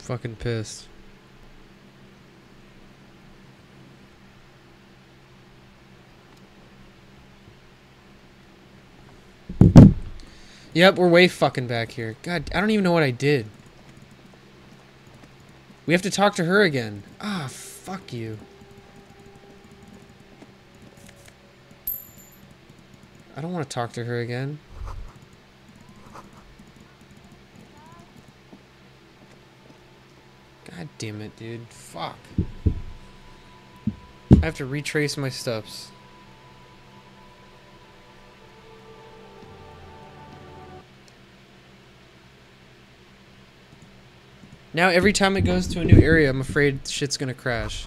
Fucking pissed. Yep, we're way fucking back here. God, I don't even know what I did. We have to talk to her again. Ah, fuck you. I don't want to talk to her again. God damn it, dude. Fuck. I have to retrace my steps. Now every time it goes to a new area, I'm afraid shit's gonna crash.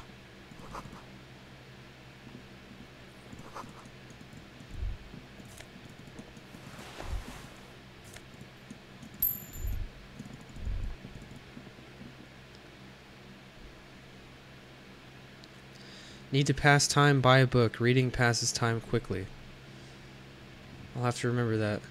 Need to pass time, buy a book. Reading passes time quickly. I'll have to remember that.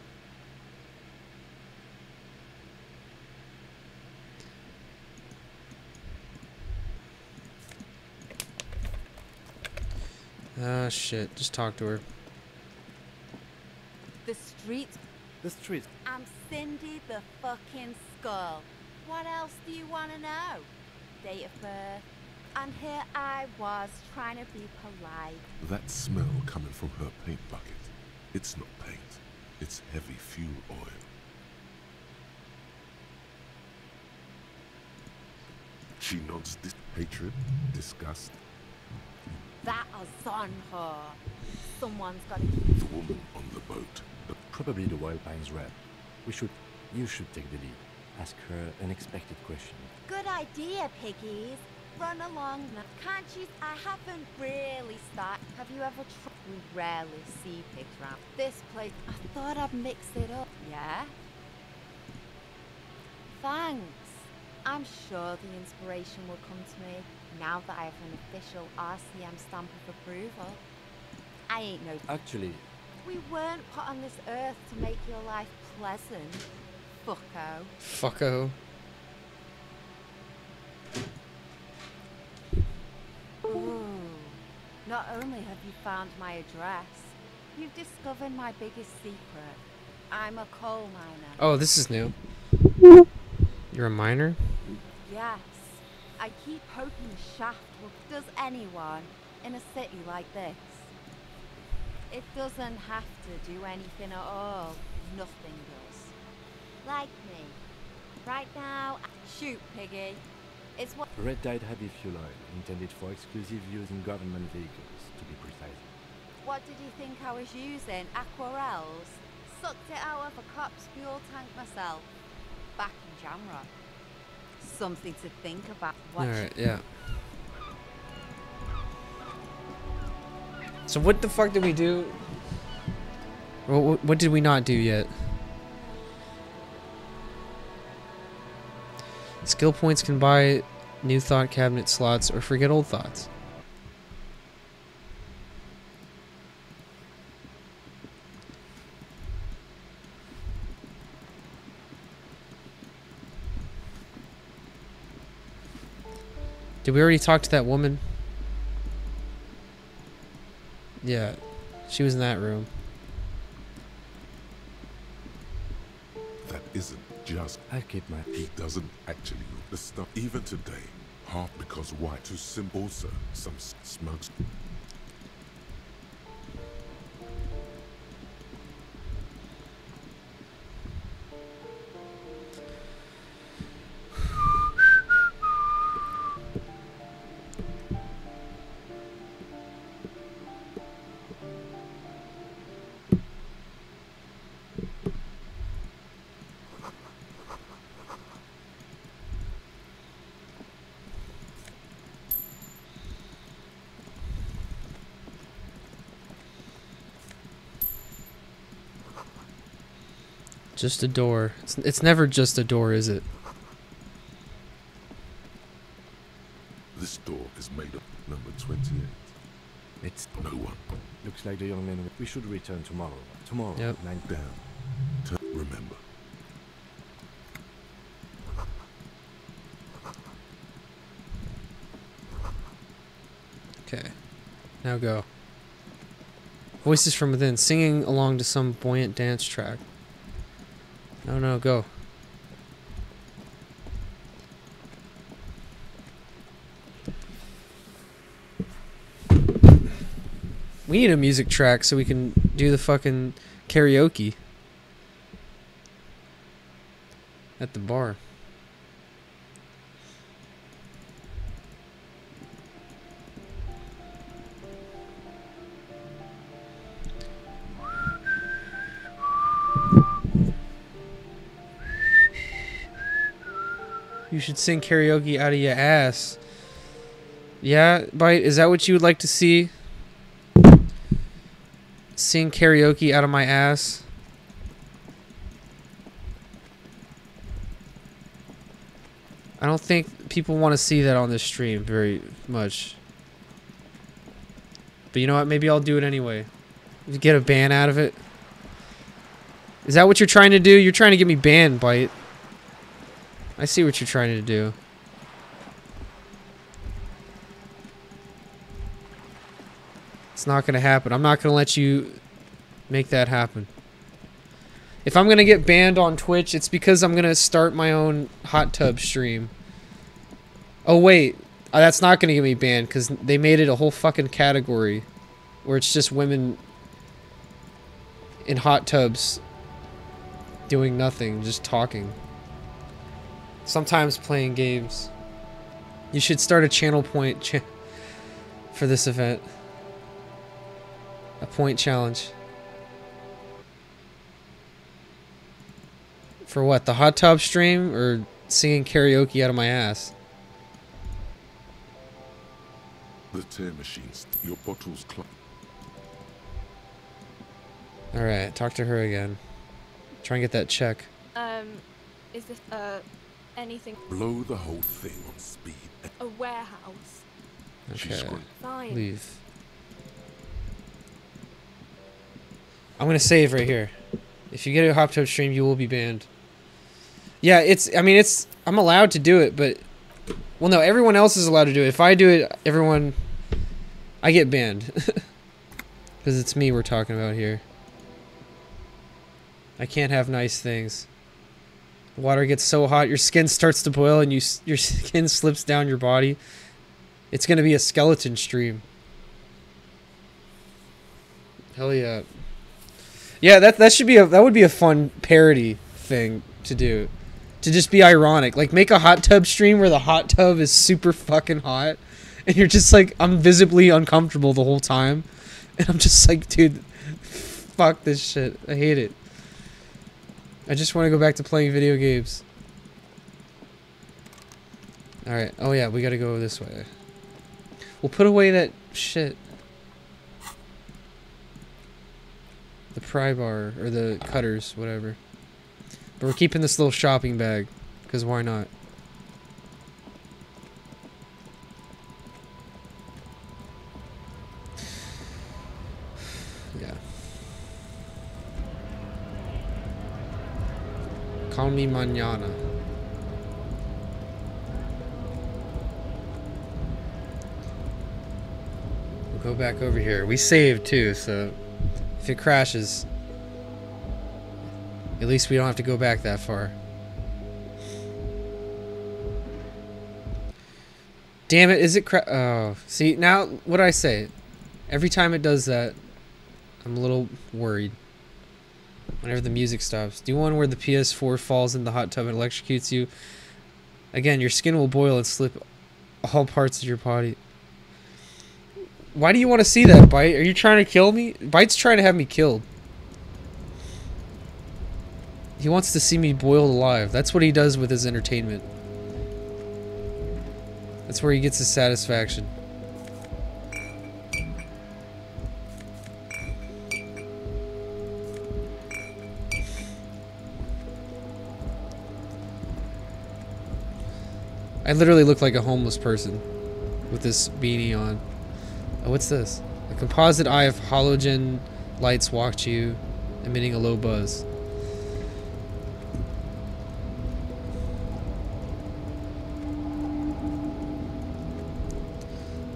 Ah, shit. Just talk to her. The street. The street. I'm Cindy the fucking Skull. What else do you want to know? Date of birth. And here I was trying to be polite. That smell coming from her paint bucket. It's not paint. It's heavy fuel oil. She nods this hatred, disgust. That is on her. Someone's got to... The woman on the boat. Probably the Wild Pines rep. You should take the lead. Ask her unexpected question. Good idea, piggies. Run along now. Can't you? I haven't really started. Have you ever tried? We rarely see pigs around this place. I thought I'd mix it up. Yeah? Thanks. I'm sure the inspiration will come to me now that I have an official RCM stamp of approval. I ain't no... Actually... We weren't put on this earth to make your life pleasant. Fucko. Fucko. Ooh. Not only have you found my address, you've discovered my biggest secret. I'm a coal miner. Oh, this is new. You're a miner? Yes. I keep hoping the shaft will... Does anyone in a city like this? It doesn't have to do anything at all. Nothing does. Like me. Right now... Shoot, piggy. It's what... Red dyed heavy fuel oil, intended for exclusive use in government vehicles, to be precise. What did you think I was using? Aquarels? Sucked it out of a cop's fuel tank myself. Back in Jamrock. Something to think about. Alright, yeah. So what the fuck did we do? What did we not do yet? Skill points can buy new thought cabinet slots or forget old thoughts. Did we already talk to that woman? Yeah, she was in that room. That isn't just... I'll keep my... He doesn't actually look the stuff. Even today, half because white too simple. Also, some smokes. Just a door. It's never just a door, is it? This door is made of number 28. It's... No one. Looks like the young man... We should return tomorrow. Tomorrow, Yep. 9 Down. Remember. Okay. Now go. Voices from within, singing along to some buoyant dance track. No, no, go. We need a music track so we can do the fucking karaoke at the bar. You should sing karaoke out of your ass. Yeah, Bite, is that what you would like to see? Sing karaoke out of my ass? I don't think people want to see that on this stream very much. But you know what? Maybe I'll do it anyway. Get a ban out of it. Is that what you're trying to do? You're trying to get me banned, Bite. I see what you're trying to do. It's not going to happen. I'm not going to let you make that happen. If I'm going to get banned on Twitch, it's because I'm going to start my own hot tub stream. Oh, wait. That's not going to get me banned because they made it a whole fucking category where it's just women in hot tubs doing nothing, just talking. Sometimes playing games. You should start a channel point for this event. A point challenge. For what? The hot tub stream or singing karaoke out of my ass? The tear machines. Your bottles close. Alright, talk to her again. Try and get that check. Is this, anything? Blow the whole thing on speed. A warehouse? Okay. Fine. Leave. I'm gonna save right here. If you get a hot tub stream, you will be banned. Yeah, I'm allowed to do it, but... Well, no, everyone else is allowed to do it. If I do it, I get banned. Because it's me we're talking about here. I can't have nice things. Water gets so hot, your skin starts to boil, and your skin slips down your body. It's gonna be a skeleton stream. Hell yeah. Yeah, that would be a fun parody thing to do. To just be ironic. Like, make a hot tub stream where the hot tub is super fucking hot. And you're just like, I'm visibly uncomfortable the whole time. And I'm just like, dude, fuck this shit. I hate it. I just want to go back to playing video games. Alright. Oh yeah, we gotta go this way. We'll put away that shit. The pry bar, or the cutters, whatever. But we're keeping this little shopping bag, because why not? Yeah. Call me mañana. We'll go back over here. We saved too, so if it crashes, at least we don't have to go back that far. Damn it, is it oh, see, now, what do I say? Every time it does that, I'm a little worried. Whenever the music stops. Do one where the PS4 falls in the hot tub and electrocutes you. Again, your skin will boil and slip all parts of your body. Why do you want to see that, Bite? Are you trying to kill me? Bite's trying to have me killed. He wants to see me boiled alive. That's what he does with his entertainment. That's where he gets his satisfaction. I literally look like a homeless person with this beanie on. Oh, what's this? A composite eye of halogen lights walk you, emitting a low buzz.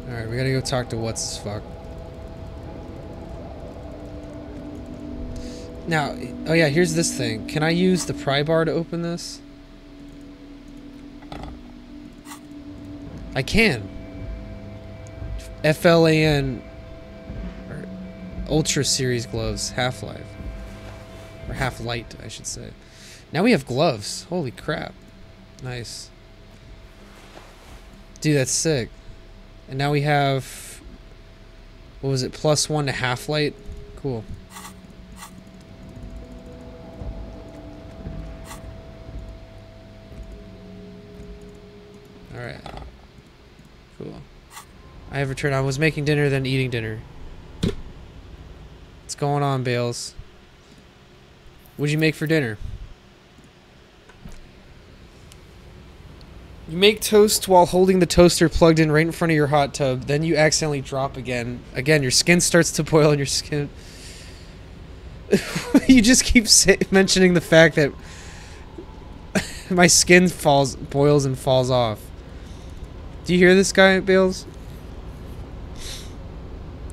Alright, Alright, we gotta go talk to what's his fuck. Now, oh yeah, here's this thing. Can I use the pry bar to open this? I can. FLAN or Ultra Series gloves, Half-Life. Or Half-Light, I should say. Now we have gloves. Holy crap. Nice. Dude, that's sick. And now we have... What was it? +1 to Half-Light? Cool. Alright. Cool. I have returned. I was making dinner, then eating dinner. What's going on, Bales? What'd you make for dinner? You make toast while holding the toaster plugged in right in front of your hot tub. Then you accidentally drop again. Again, your skin starts to boil and your skin... You just keep mentioning the fact that my skin boils and falls off. Do you hear this guy, Bales?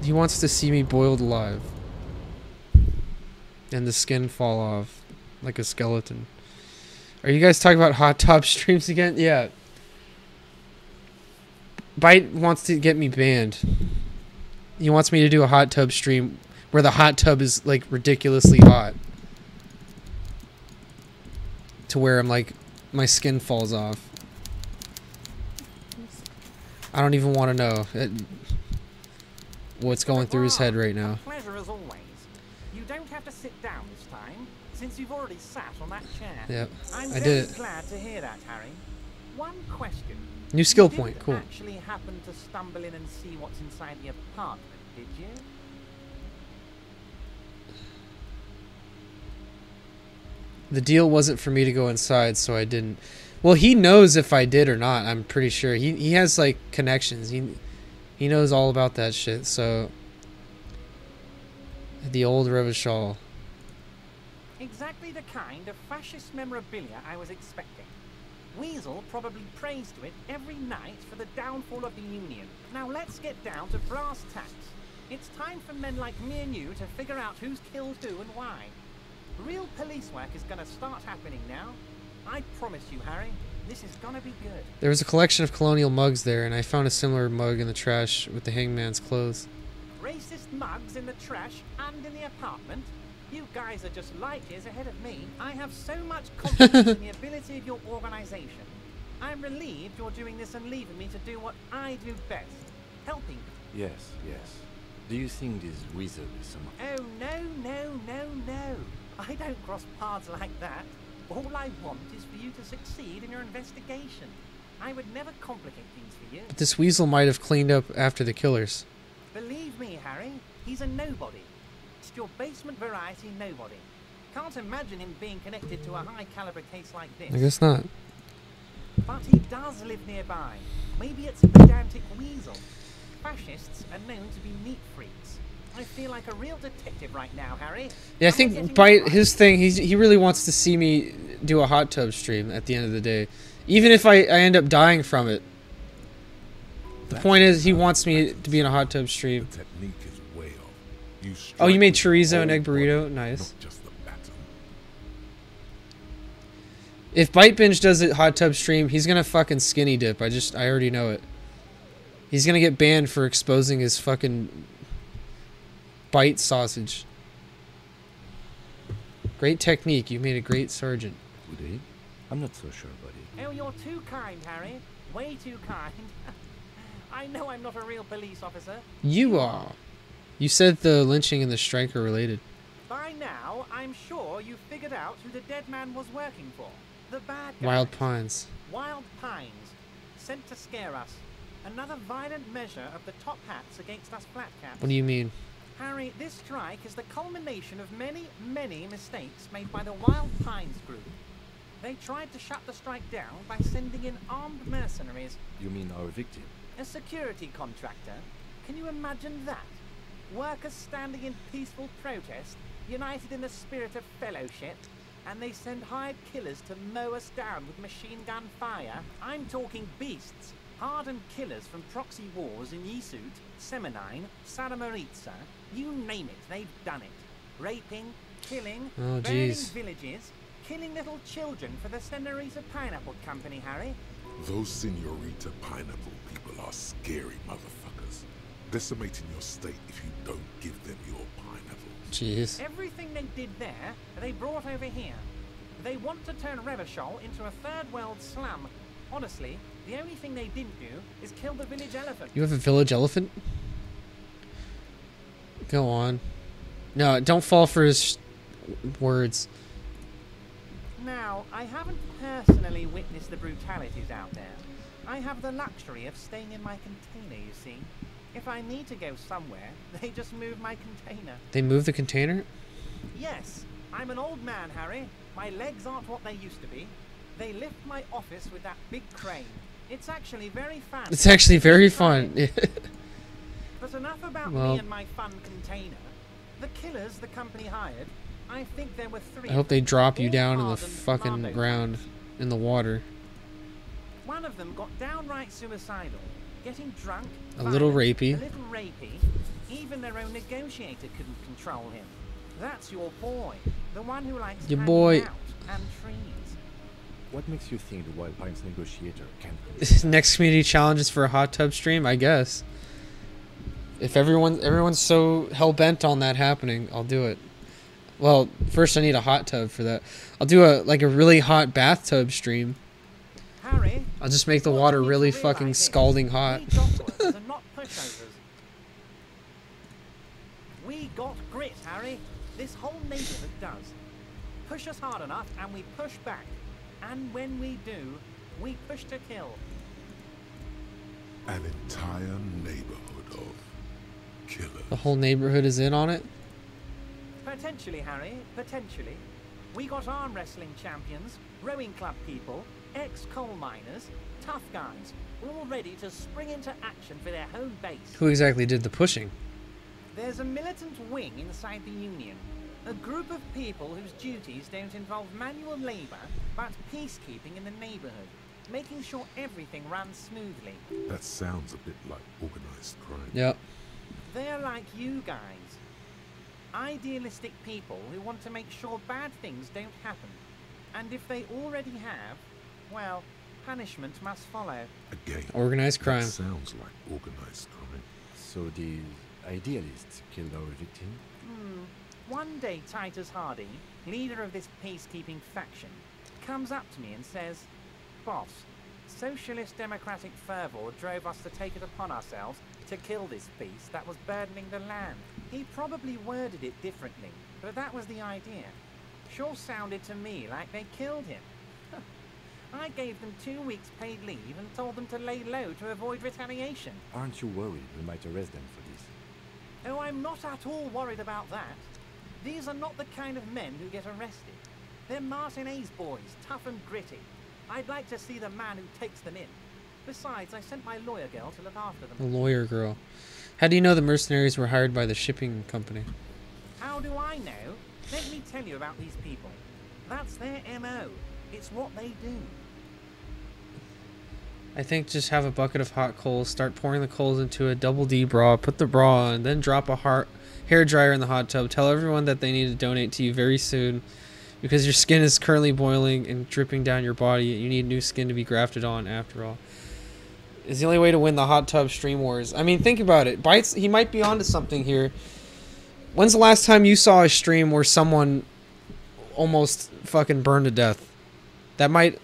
He wants to see me boiled alive. And the skin fall off. Like a skeleton. Are you guys talking about hot tub streams again? Yeah. Byte wants to get me banned. He wants me to do a hot tub stream where the hot tub is like ridiculously hot. To where I'm like, my skin falls off. I don't even want to know what's going through his head right now. Pleasure as always. You don't have to sit down this time, since you've already sat on that chair. Yep, I'm I very did it. glad to hear that, Harry. One question. New skill You point, didn't cool. actually happen to stumble in and see what's inside the apartment, did you? The deal wasn't for me to go inside, so I didn't. Well, he knows if I did or not. I'm pretty sure he has like connections. He knows all about that shit. So the old Revachol. Exactly the kind of fascist memorabilia I was expecting. Weasel probably prays to it every night for the downfall of the Union. Now let's get down to brass tacks. It's time for men like me and you to figure out who's killed who and why. Real police work is going to start happening now. I promise you, Harry, this is going to be good. There was a collection of colonial mugs there, and I found a similar mug in the trash with the hangman's clothes. Racist mugs in the trash and in the apartment? You guys are just light years ahead of me. I have so much confidence in the ability of your organization. I'm relieved you're doing this and leaving me to do what I do best. Helping. Yes, yes. Do you think this wizard is some... Oh, no. I don't cross paths like that. All I want is for you to succeed in your investigation. I would never complicate things for you. But this weasel might have cleaned up after the killers. Believe me, Harry, he's a nobody. Just your basement variety nobody. Can't imagine him being connected to a high-caliber case like this. I guess not. But he does live nearby. Maybe it's a pedantic weasel. Fascists are known to be neat freaks. I feel like a real detective right now, Harry. Yeah, I think by his thing, he really wants to see me do a hot tub stream at the end of the day. Even if I end up dying from it. The point is, he wants me to be in a hot tub stream. The technique is way off. Oh, you made strike with chorizo and the egg whole burrito? body, Nice. not just the baton. If Bite Binge does a hot tub stream, he's gonna fucking skinny dip. I already know it. He's gonna get banned for exposing his fucking bite sausage. Great technique. You made a great sergeant. Would he? I'm not so sure, buddy. Oh, you're too kind, Harry. Way too kind. I know I'm not a real police officer. You are. You said the lynching and the strike are related. By now, I'm sure you've figured out who the dead man was working for. The bad guys. Wild Pines. Wild Pines. Sent to scare us. Another violent measure of the top hats against us flat caps. What do you mean? Harry, this strike is the culmination of many, many mistakes made by the Wild Pines group. They tried to shut the strike down by sending in armed mercenaries. You mean our victim? A security contractor. Can you imagine that? Workers standing in peaceful protest, united in the spirit of fellowship, and they send hired killers to mow us down with machine gun fire. I'm talking beasts. Hardened killers from proxy wars in Yisut, Semenine, Saramoritsa, you name it, they've done it. Raping, killing, Oh, burning jeez. villages, killing little children for the Senorita Pineapple Company, Harry. Those Senorita Pineapple people are scary motherfuckers. Decimating your state if you don't give them your pineapple. Jeez. Everything they did there, they brought over here. They want to turn Revachol into a third world slum. Honestly, the only thing they didn't do is kill the village elephant. You have a village elephant? Go on. No, don't fall for his words. Now, I haven't personally witnessed the brutalities out there. I have the luxury of staying in my container, you see. If I need to go somewhere, they just move my container. They moved the container? Yes, I'm an old man, Harry. My legs aren't what they used to be. They lift my office with that big crane. It's actually very fun. It's actually very fun. But enough about Well, me and my fun container. The killers the company hired, I think there were 3. I hope they drop you all down in the hardened fucking commando ground, types. in the water. One of them got downright suicidal, getting drunk, A little violent, rapey. a little rapey. Even their own negotiator couldn't control him. That's your boy, the one who likes Your hanging boy. out and trees. What makes you think the Wild Pines negotiator can't Next community challenge is for a hot tub stream, I guess. If everyone's so hell bent on that happening, I'll do it. Well, first I need a hot tub for that. I'll do a really hot bathtub stream. Harry, I'll just make the what water you need to really realise fucking is, scalding hot. We dock workers are not pushovers. We got grit, Harry. This whole neighborhood does. Push us hard enough and we push back. And when we do, we push to kill. An entire neighborhood of killers. The whole neighborhood is in on it. Potentially, Harry, potentially. We got arm wrestling champions, rowing club people, ex-coal miners, tough guys, all ready to spring into action for their home base. Who exactly did the pushing? There's a militant wing inside the Union. A group of people whose duties don't involve manual labor, but peacekeeping in the neighborhood, making sure everything runs smoothly. That sounds a bit like organized crime. Yep. They're like you guys. Idealistic people who want to make sure bad things don't happen. And if they already have, well, punishment must follow. Again, Organized crime. that sounds like organized crime. So these idealists killed our victim? One day Titus Hardy, leader of this peacekeeping faction, comes up to me and says, "Boss, socialist democratic fervor drove us to take it upon ourselves to kill this beast that was burdening the land." He probably worded it differently, but that was the idea. Sure sounded to me like they killed him. I gave them 2 weeks paid leave and told them to lay low to avoid retaliation. Aren't you worried we might arrest them for this? Oh, I'm not at all worried about that. These are not the kind of men who get arrested. They're Martinez boys, tough and gritty. I'd like to see the man who takes them in. Besides, I sent my lawyer girl to look after The them. lawyer girl. How do you know the mercenaries were hired by the shipping company? How do I know? Let me tell you about these people. That's their MO. It's what they do. I think just have a bucket of hot coals, start pouring the coals into a double D bra, put the bra on, then drop a hair dryer in the hot tub. Tell everyone that they need to donate to you very soon because your skin is currently boiling and dripping down your body. You need new skin to be grafted on after all. It's the only way to win the hot tub stream wars. I mean, think about it. Bites, he might be onto something here. When's the last time you saw a stream where someone almost fucking burned to death? That might...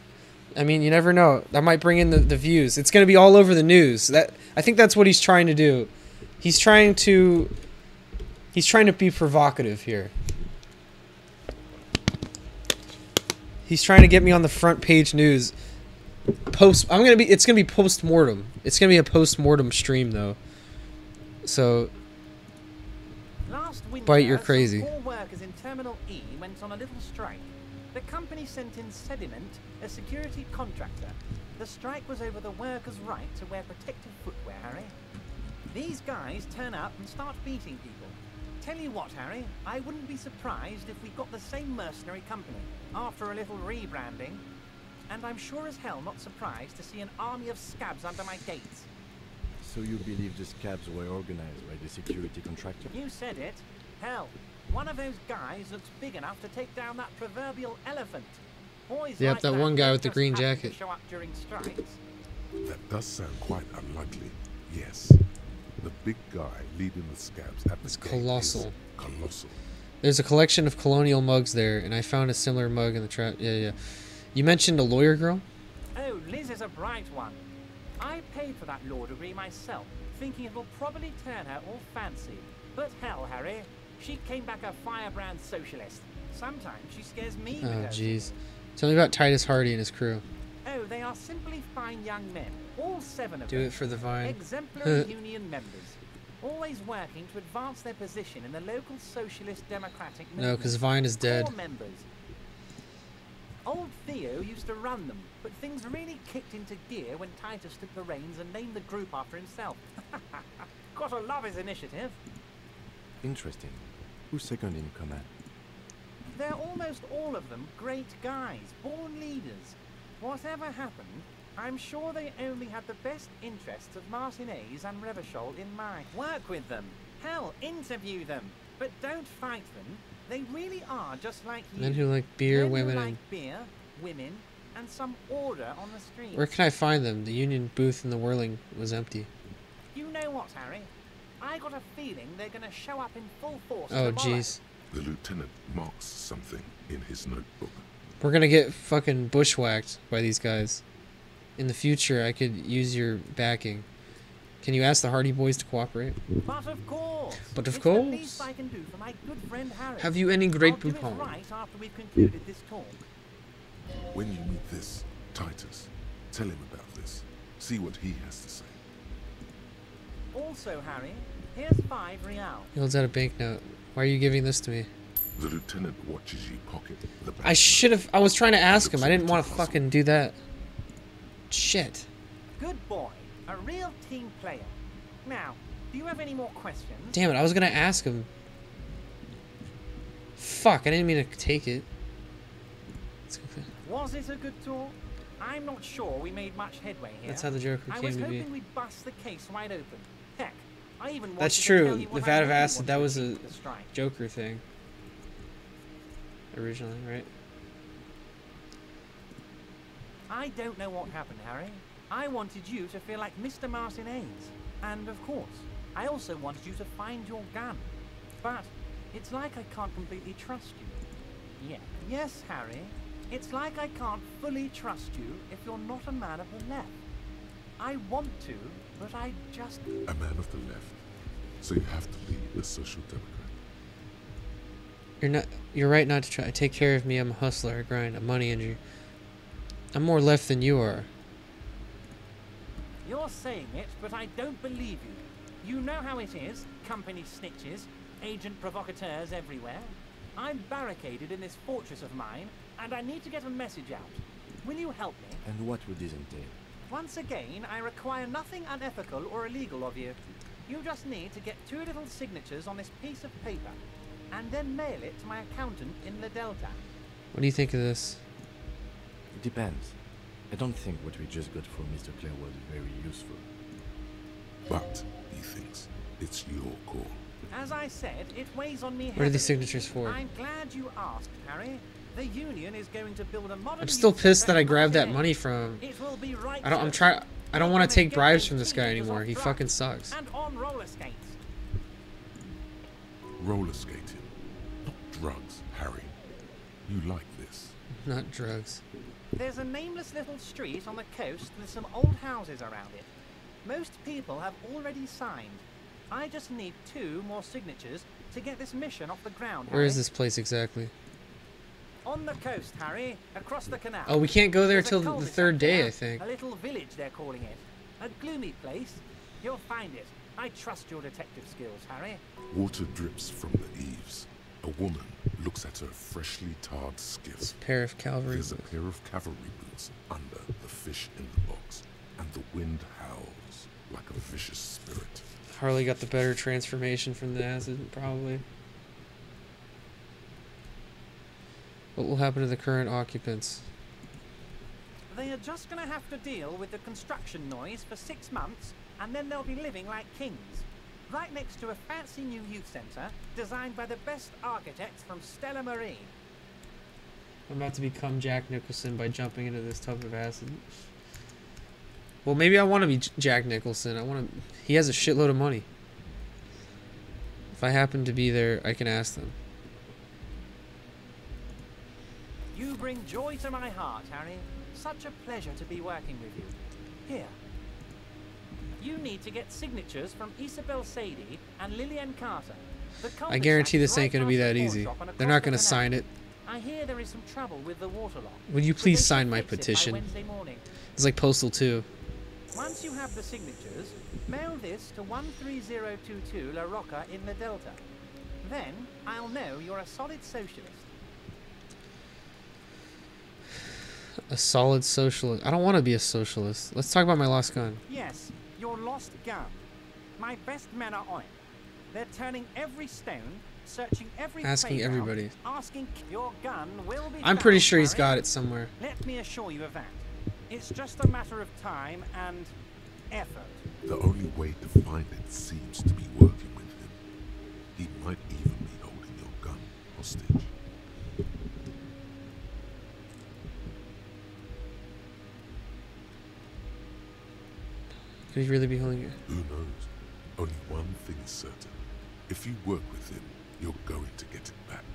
I mean, you never know. That might bring in the views. It's going to be all over the news. I think that's what he's trying to do. He's trying to be provocative here. He's trying to get me on the front page news. It's going to be post-mortem. It's going to be a post-mortem stream though. So Last winter, Bite, you're some crazy. poor workers in Terminal E went on a little strike. The company sent in Sediment, a security contractor. The strike was over the workers' right to wear protective footwear, Harry. These guys turn up and start beating people. Tell you what, Harry, I wouldn't be surprised if we got the same mercenary company after a little rebranding. and I'm sure as hell not surprised to see an army of scabs under my gates. So you believe the scabs were organized by the security contractor? You said it. Hell, one of those guys looks big enough to take down that proverbial elephant. Boys Yep, like that one guy don't with the just green happen to jacket. show up during strikes. That does sound quite unlikely. Yes. The big guy leading the scabs at the It's gate colossal. is colossal. There's a collection of colonial mugs there, and I found a similar mug in the trap. Yeah. You mentioned a lawyer girl? Oh, Liz is a bright one. I paid for that law degree myself, thinking it will probably turn her all fancy. But hell, Harry, she came back a firebrand socialist. Sometimes she scares me. Oh, with her. jeez. Tell me about Titus Hardy and his crew. Oh, they are simply fine young men, all 7 of Do them. it for the vine. Exemplary union members, always working to advance their position in the local socialist democratic movement. No, because Vine is dead. Core members. Old Theo used to run them, but things really kicked into gear when Titus took the reins and named the group after himself. Gotta love his initiative. Interesting. Who's second in command? They're almost all of them great guys, born leaders. Whatever happened, I'm sure they only had the best interests of Martinez and Revachol in mind. Work with them. Hell, interview them. But don't fight them. They really are just like you. Men who like beer, Men who women, like and... beer, women, and some order on the street. Where can I find them? The Union booth in the Whirling was empty. You know what, Harry? I got a feeling they're gonna show up in full force Oh, tomorrow. jeez. The lieutenant marks something in his notebook. We're gonna get fucking bushwhacked by these guys. In the future, I could use your backing. Can you ask the Hardy Boys to cooperate? But of course. But of it's course. the least I can do for my good friend Harry. Have you any great I'll do it poupon? right after we've concluded this talk. When you meet this Titus, tell him about this. See what he has to say. Also, Harry, here's 5 reals. He holds out a banknote. Why are you giving this to me? The lieutenant watches you pocket the I should have... I was trying to ask him. I didn't want to fucking do that. Shit. Good boy. A real team player. Now, do you have any more questions? Damn it, I was gonna ask him. Fuck, I didn't mean to take it. Was it a good talk? I'm not sure we made much headway here. That's how the Joker I came was to be. hoping we'd bust the case wide open. Heck, I even That's wanted to true. tell you The what vat I of really acid, that wanted was to a achieve with the strike. Joker thing. Originally, right? I don't know what happened, Harry. I wanted you to feel like Mr. Martinez. And of course, I also wanted you to find your gun. But it's like I can't completely trust you. Yeah. Yes, Harry. It's like I can't fully trust you if you're not a man of the left. I want to, but I just... A man of the left. So you have to be a social democrat. You're right not to try. Take care of me. I'm a hustler. I grind. I'm money injury. I'm more left than you are. You're saying it, but I don't believe you. You know how it is. Company snitches, agent provocateurs everywhere. I'm barricaded in this fortress of mine, and I need to get a message out. Will you help me? And what would this entail? Once again, I require nothing unethical or illegal of you. You just need to get 2 little signatures on this piece of paper, and then mail it to my accountant in the Delta. What do you think of this? It depends. I don't think what we just got from Mr. Clare was very useful. But, he thinks, it's your call. As I said, it weighs on me What are these heavily. signatures for? I'm glad you asked, Harry. The Union is going to build a modern... I'm still youth pissed that I center grabbed that today. money from him. It will be right I don't to- want to take Get bribes those from this guy teenagers anymore. off He drugs fucking sucks. And on roller skates. Roller skating. Not drugs, Harry. You like this. Not drugs. There's a nameless little street on the coast with some old houses around it. Most people have already signed. I just need 2 more signatures to get this mission off the ground, Where is Harry. this place exactly? On the coast, Harry, across the canal. Oh, we can't go there There's a till the cul-de-sac 3rd day, there, I think. A little village, they're calling it. A gloomy place. You'll find it. I trust your detective skills, Harry. Water drips from the eaves. A woman looks at her freshly tarred skiff. Pair of cavalry. There's a pair of cavalry boots under the fish in the box, and the wind howls like a vicious spirit. Harley got the better transformation from the acid, probably. What will happen to the current occupants? They are just going to have to deal with the construction noise for 6 months, and then they'll be living like kings. Right next to a fancy new youth centre, designed by the best architects from Stella Marie. I'm about to become Jack Nicholson by jumping into this tub of acid. Well, maybe I want to be Jack Nicholson. He has a shitload of money. If I happen to be there, I can ask them. You bring joy to my heart, Harry. Such a pleasure to be working with you. Here. You need to get signatures from Isabel Sadie and Lillian Carter. I guarantee this ain't going to be that easy. They're not going to sign it. I hear there is some trouble with the water lock. Would you please sign my petition? It's like Postal 2. Once you have the signatures, mail this to 13022 La Rocca in the Delta. Then I'll know you're a solid socialist. A solid socialist. I don't want to be a socialist. Let's talk about my lost gun. Yes, your lost gun. My best men are on it. They're turning every stone, searching every asking playground, everybody. Asking your gun will be I'm pretty found, sure he's Harry. got it somewhere. Let me assure you of that. It's just a matter of time and effort. The only way to find it seems to be working with him. He might even be holding your gun hostage. Could he really be holding it? Who knows? Only one thing is certain. If you work with him, you're going to get it back.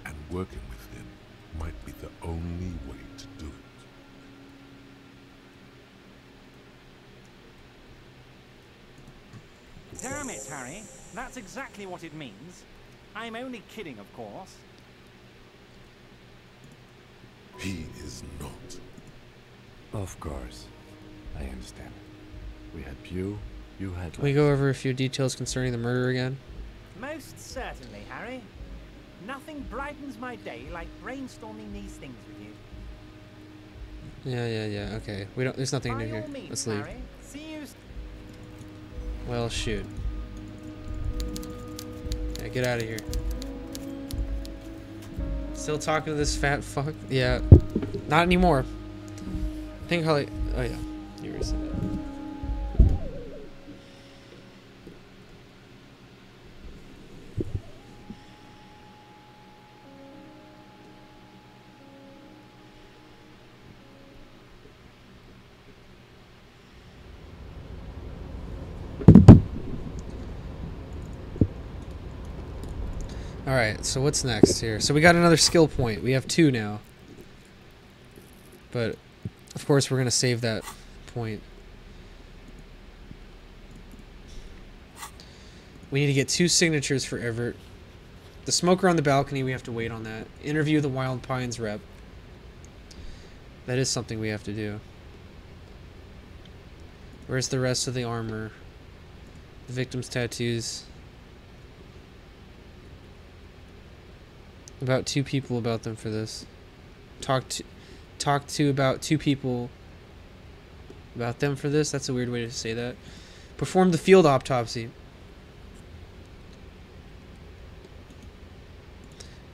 And working with him might be the only way to do it. Damn it, Harry. That's exactly what it means. I'm only kidding, of course. He is not. Of course. I understand. We had Pew, you had... Can we go over a few details concerning the murder again? Most certainly, Harry. Nothing brightens my day like brainstorming these things with you. Yeah. Okay. There's nothing new By here. all means, Let's leave. Harry. See you. Well, shoot. Yeah, get out of here. Still talking to this fat fuck? Yeah. Not anymore. I think Holly... Oh, yeah. You already said it. Alright, so what's next here? So we got another skill point. We have 2 now. But, of course, we're going to save that point. We need to get 2 signatures for Everett. The smoker on the balcony, we have to wait on that. Interview the Wild Pines rep. That is something we have to do. Where's the rest of the armor? The victim's tattoos. About 2 people about them for this. Talk to about 2 people about them for this. That's a weird way to say that. Perform the field autopsy.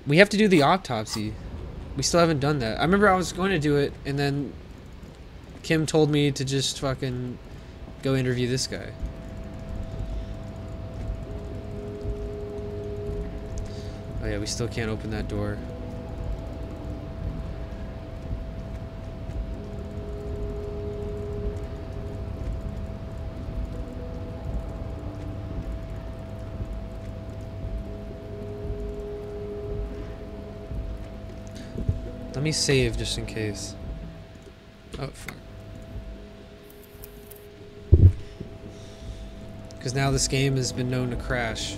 We have to do the autopsy. We still haven't done that. I remember I was going to do it, and then Kim told me to just fucking go interview this guy. Oh yeah, we still can't open that door. Let me save just in case. Oh, fuck. Because now this game has been known to crash.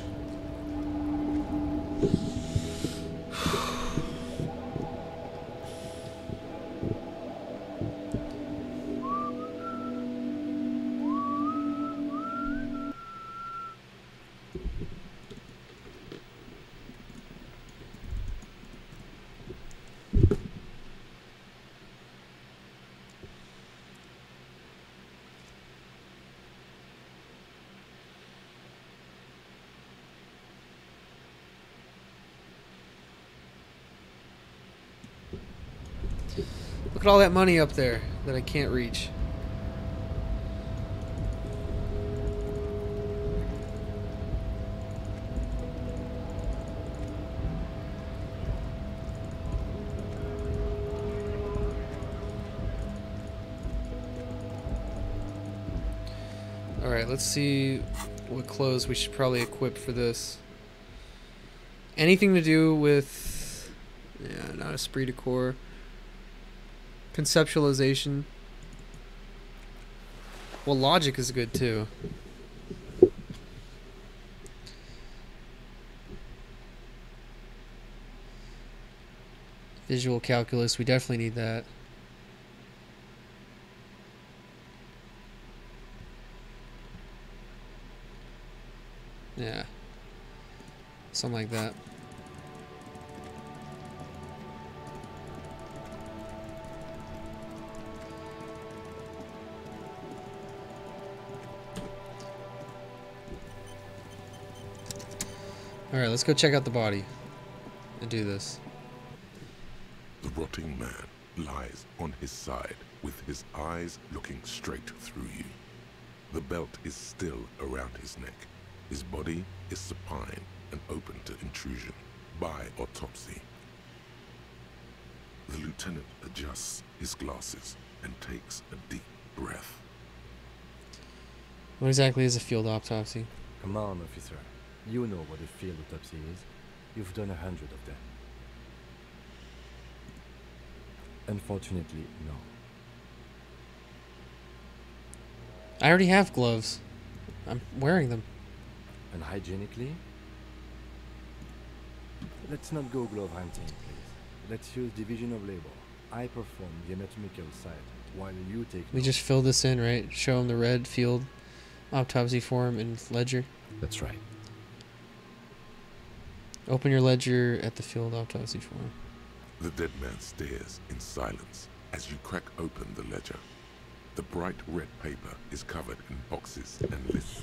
Look at all that money up there that I can't reach. Alright, let's see what clothes we should probably equip for this. Anything to do with... yeah, not esprit de corps. Conceptualization. Well, logic is good too. Visual calculus, we definitely need that. Yeah. Something like that. Alright, let's go check out the body and do this. The rotting man lies on his side with his eyes looking straight through you. The belt is still around his neck. His body is supine and open to intrusion by autopsy. The lieutenant adjusts his glasses and takes a deep breath. What exactly is a field autopsy? Come on, officer. You know what a field autopsy is. You've done 100 of them. Unfortunately, no. I already have gloves. I'm wearing them. Unhygienically? Let's not go glove hunting, please. Let's use division of labor. I perform the anatomical side, while you take We notes. just fill this in, right? Show them the red field autopsy form and ledger. That's right. Open your ledger at the field autopsy form. The dead man stares in silence as you crack open the ledger. The bright red paper is covered in boxes and lists,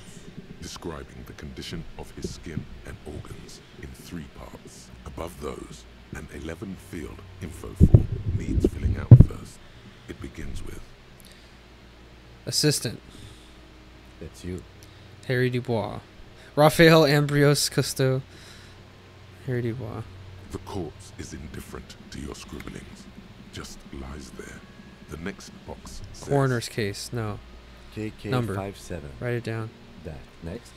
describing the condition of his skin and organs in 3 parts. Above those, an 11-field info form needs filling out first. It begins with Assistant, That's you. Harry Dubois. Raphael Ambrose Cousteau. Harry Dubois. the corpse is indifferent to your scribblings, just lies there. The next box says Coroner's case. No. Number. KK57. Write it down. That. Next.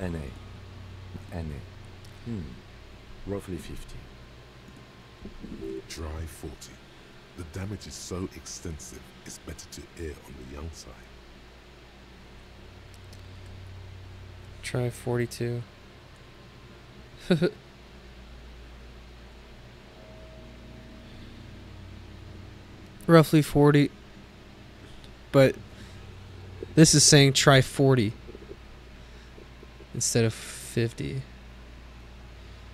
NA. Roughly 50. Try 40. The damage is so extensive, it's better to err on the young side. Try 42. Roughly 40. But this is saying try 40 instead of 50.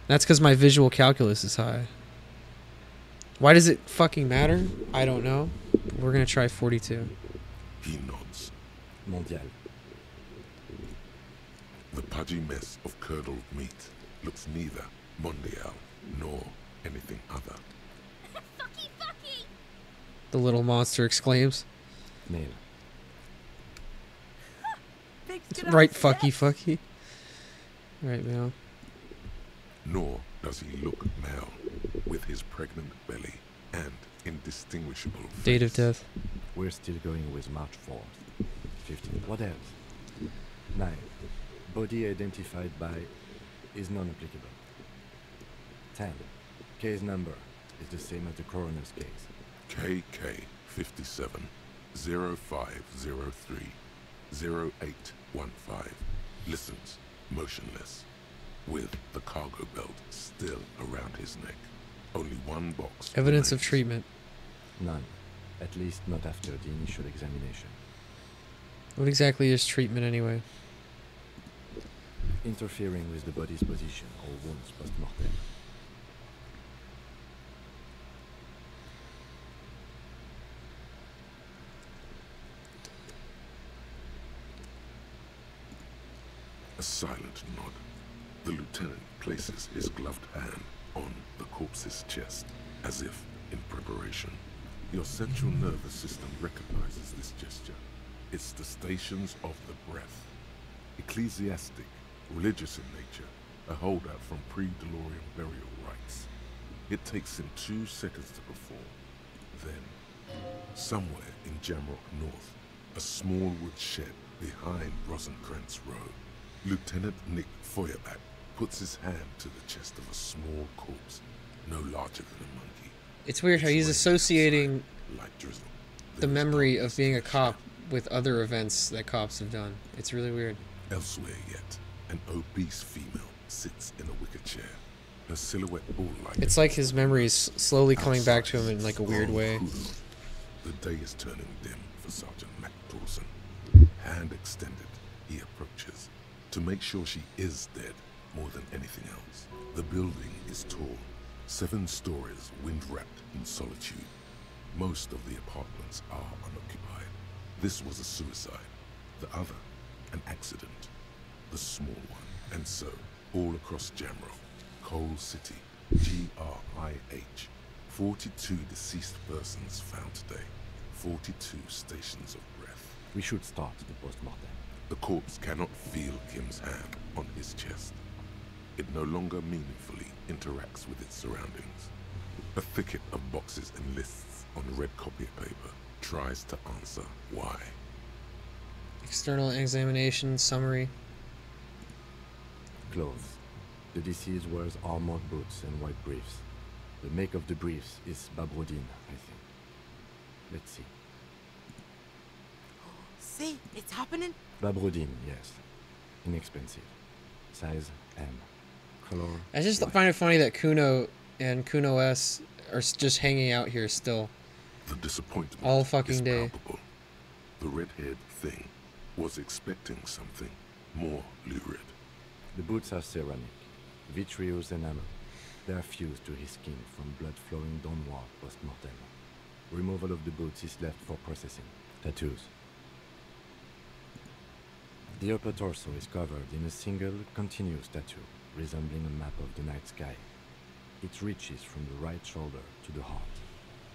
That's because my visual calculus is high. Why does it fucking matter? I don't know. We're going to try 42. He nods. Mondial. The pudgy mess of curdled meat looks neither mondial nor anything other. Fucky, fucky! The little monster exclaims. Male. Right, fucky, fucky. Right, Mel. Nor does he look male, with his pregnant belly and indistinguishable face. Date of death. We're still going with March 4th. 15. What else? 9. Body identified by is non-applicable. 10. Case number is the same as the coroner's case. KK 57 0503 0815 listens motionless, with the cargo belt still around his neck. Only one box. Evidence of remains. treatment. None. At least not after the initial examination. What exactly is treatment anyway? Interfering with the body's position or wounds post-mortem. A silent nod. The lieutenant places his gloved hand on the corpse's chest, as if in preparation. Your central nervous system recognizes this gesture. It's the stations of the breath. Ecclesiastic, religious in nature, a holdout from pre-Delorian burial rites. It takes him 2 seconds to perform. Then, somewhere in Jamrock North, a small wood shed behind Rosencrantz Road, Lieutenant Nick Feuerbach puts his hand to the chest of a small corpse, no larger than a monkey. It's weird how he's It's associating raining like drizzle. the There is memory of darkness being in a the cop shadow. with other events that cops have done. It's really weird. Elsewhere yet, an obese female sits in a wicker chair. Her silhouette bull-like. It's like his memories slowly coming back to him in like a weird way. The day is turning dim for Sergeant Mac Dawson. Hand extended, he approaches to make sure she is dead more than anything else. The building is tall, 7 stories, wind-wrapped in solitude. Most of the apartments are unoccupied. This was a suicide. The other, an accident. The small one. And so, all across Jamrock, Coal City, GRIH, 42 deceased persons found today. 42 stations of breath. We should start the post-mortem. The corpse cannot feel Kim's hand on his chest. It no longer meaningfully interacts with its surroundings. A thicket of boxes and lists on red copy paper tries to answer why. External examination summary. Clothes. The deceased wears armored boots and white briefs. The make of the briefs is Babrodine, I think. Let's see. See, it's happening. Babrodine, yes. Inexpensive. Size M. Color. I just white. find it funny that Kuno and Kuno S are just hanging out here still. The disappointment All fucking is day. palpable. The red-haired thing was expecting something more lurid. The boots are ceramic, vitreous enamel. They are fused to his skin from blood flowing downward post-mortem. Removal of the boots is left for processing. Tattoos. The upper torso is covered in a single, continuous tattoo, resembling a map of the night sky. It reaches from the right shoulder to the heart.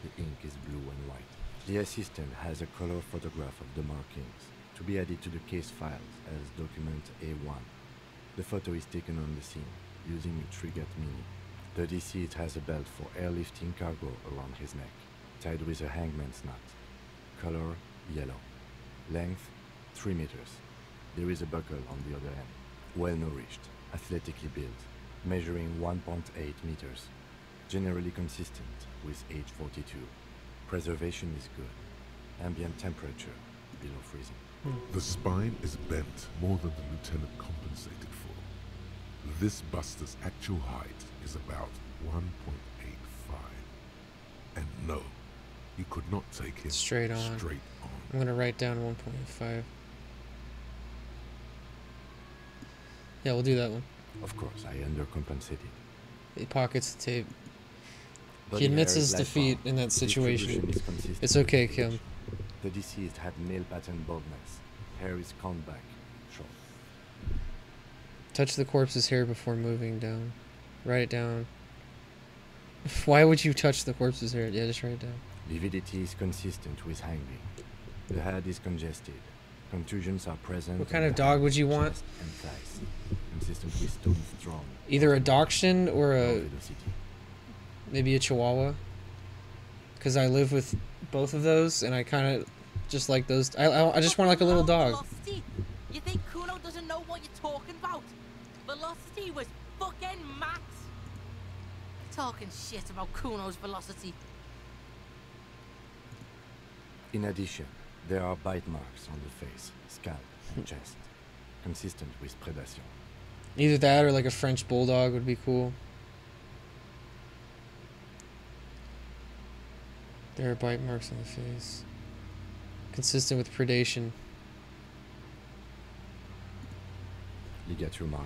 The ink is blue and white. The assistant has a color photograph of the markings, to be added to the case files as document A1. The photo is taken on the scene, using a Trigat Mini. The deceased has a belt for airlifting cargo around his neck, tied with a hangman's knot. Color, yellow. Length, 3 meters. There is a buckle on the other end. Well-nourished, athletically built, measuring 1.8 meters. Generally consistent with age 42. Preservation is good. Ambient temperature, below freezing. The spine is bent more than the lieutenant compensated for. This buster's actual height is about 1.85. And no, you could not take him Straight on. Straight on. I'm gonna write down 1.5. Yeah, we'll do that one. Of course, I undercompensated. He pockets the tape. Body admits hair his is defeat light in that brown. Distribution situation. is consistent It's with okay, age. Kim. The deceased had male pattern baldness. Hair is combed back, short. Touch the corpse's hair before moving down. Write it down. Why would you touch the corpse's hair? Yeah, just write it down. Lividity is consistent with hanging. The head is congested. Contusions are present. What on kind of the dog hand, would you want? chest, and thighs. Consistent with stone strong. Either a dachshund or Low a velocity. maybe a chihuahua. Because I live with both of those, and I kind of just like those. I just want like a little dog. Velocity? You think Kuno doesn't know what you're talking about? Velocity was fucking max. Talking shit about Kuno's velocity. In addition, there are bite marks on the face, scalp, and chest, consistent with predation. Either that or like a French bulldog would be cool. There are bite marks on the face. Consistent with predation. Ligature mark.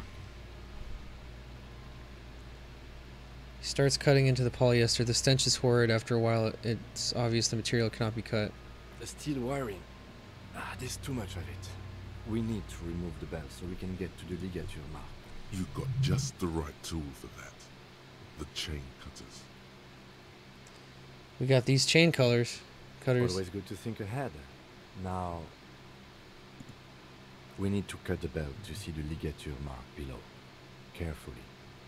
He starts cutting into the polyester. The stench is horrid. After a while, it's obvious the material cannot be cut. The steel wiring. There's too much of it. We need to remove the belt so we can get to the ligature mark. You got just the right tool for that. The chain cutters. We got these chain cutters. Always good to think ahead. Now, we need to cut the belt to see the ligature mark below. Carefully,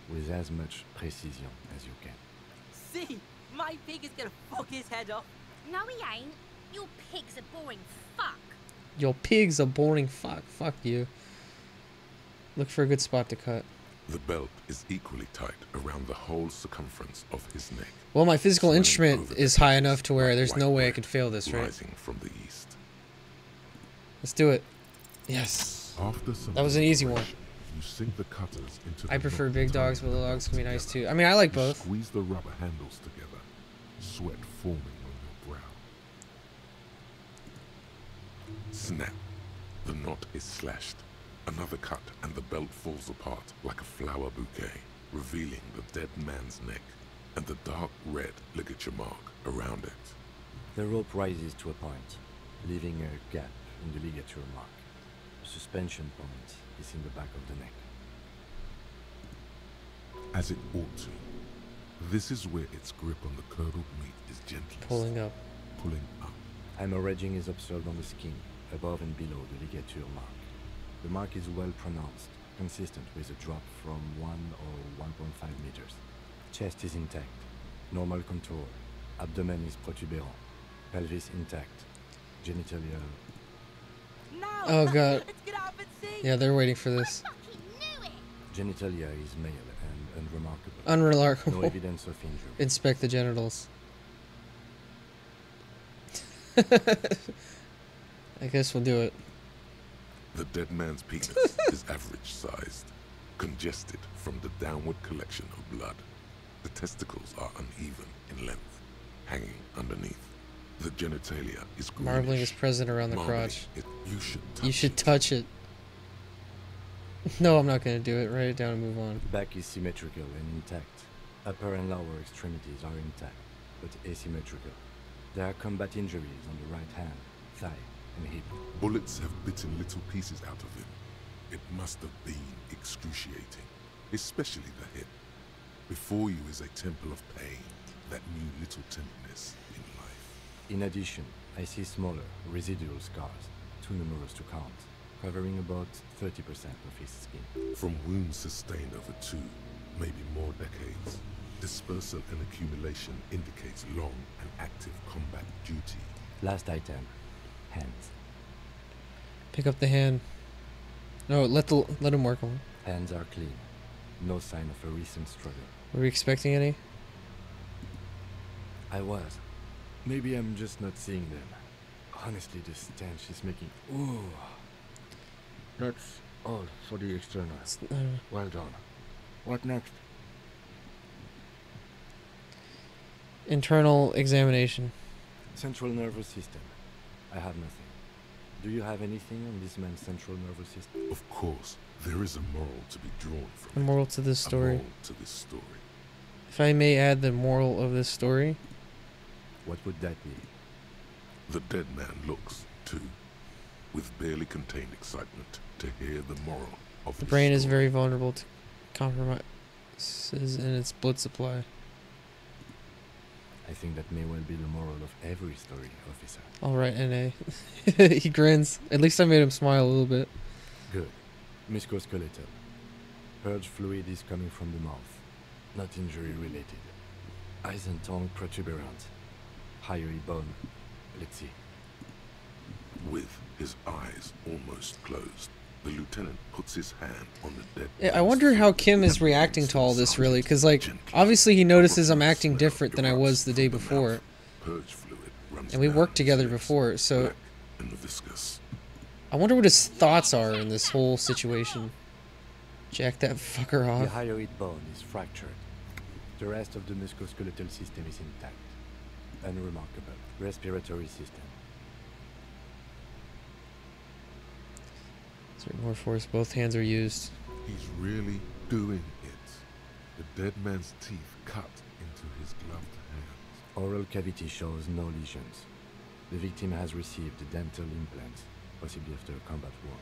with as much precision as you can. See, my pig is gonna fuck his head off. No, he ain't. Your pig's a boring fuck. Your pig's a boring fuck. Fuck you. Look for a good spot to cut. The belt is equally tight around the whole circumference of his neck. Well, my physical swelling instrument over is the high edges enough to where like there's white no way I bread can fail this, right? rising from the east. Let's do it. Yes. After some That was an easy one. preparation, you sink the cutters into the I prefer knot big tying dogs, but the little dogs belt can be nice together. too. I mean, I like You both. Squeeze the rubber handles together, sweat forming on your brow. Snap. The knot is slashed. Another cut and the belt falls apart like a flower bouquet, revealing the dead man's neck and the dark red ligature mark around it. The rope rises to a point, leaving a gap in the ligature mark. The suspension point is in the back of the neck. As it ought to. This is where its grip on the curdled meat is gentlest. Pulling up. Pulling up. Hemorrhaging is observed on the skin, above and below the ligature mark. The mark is well pronounced, consistent with a drop from 1 or 1.5 meters. Chest is intact, normal contour. Abdomen is protuberant, pelvis intact, genitalia. No! Oh, God. Let's get up and see! Yeah, they're waiting for this. Fucking knew it. Genitalia is male and unremarkable. No Unremarkable. evidence of injury. Inspect the genitals. I guess we'll do it. The dead man's penis is average sized, congested from the downward collection of blood. The testicles are uneven in length, hanging underneath. The genitalia is greenish. Marbling is present around the Marbling crotch. You should touch You should it. touch it. No, I'm not gonna do it. Write it down and move on. Back is symmetrical and intact. Upper and lower extremities are intact, but asymmetrical. There are combat injuries on the right hand, thigh, and hip. Bullets have bitten little pieces out of him. It must have been excruciating, especially the hip. Before you is a temple of pain that knew little tenderness in life. In addition, I see smaller, residual scars, too numerous to count, covering about 30% of his skin. From wounds sustained over 2, maybe more decades, dispersal and accumulation indicates long and active combat duty. Last item, hands. Pick up the hand. No, let him work on it. Hands are clean. No sign of a recent struggle. Were we expecting any? I was. Maybe I'm just not seeing them. Honestly, the stench is making... Ooh. That's all for the external. Well done. What next? Internal examination. Central nervous system. I have nothing. Do you have anything on this man's central nervous system? Of course, there is a moral to be drawn The from moral to this it. A story. moral to this story. If I may add the moral of this story, What would that be? The dead man looks, too, with barely contained excitement to hear the moral of the his brain is story. very vulnerable to compromises in its blood supply. I think that may well be the moral of every story, officer. All right, NA. He grins. At least I made him smile a little bit. Good. Musculoskeletal. Purge fluid is coming from the mouth. Not injury related. Eyes and tongue protuberant. Hyoid bone. Let's see. With his eyes almost closed, the lieutenant puts his hand on the dead Yeah, I man's wonder how throat Kim is and reacting begins to all this, really, massage because, it like, gently. obviously he notices I'm Powerful acting smell different than I was erupts the day from before. mouth. Purge fluid runs And we down worked his together lips, before, so black and viscous. I wonder what his thoughts are in this whole situation. Jack that fucker The off. hyoid bone is fractured. The rest of the musculoskeletal system is intact. Unremarkable. Respiratory system. Insert more force. Both hands are used. He's really doing it. The dead man's teeth cut into his gloved hands. Oral cavity shows no lesions. The victim has received dental implants, possibly after a combat wound.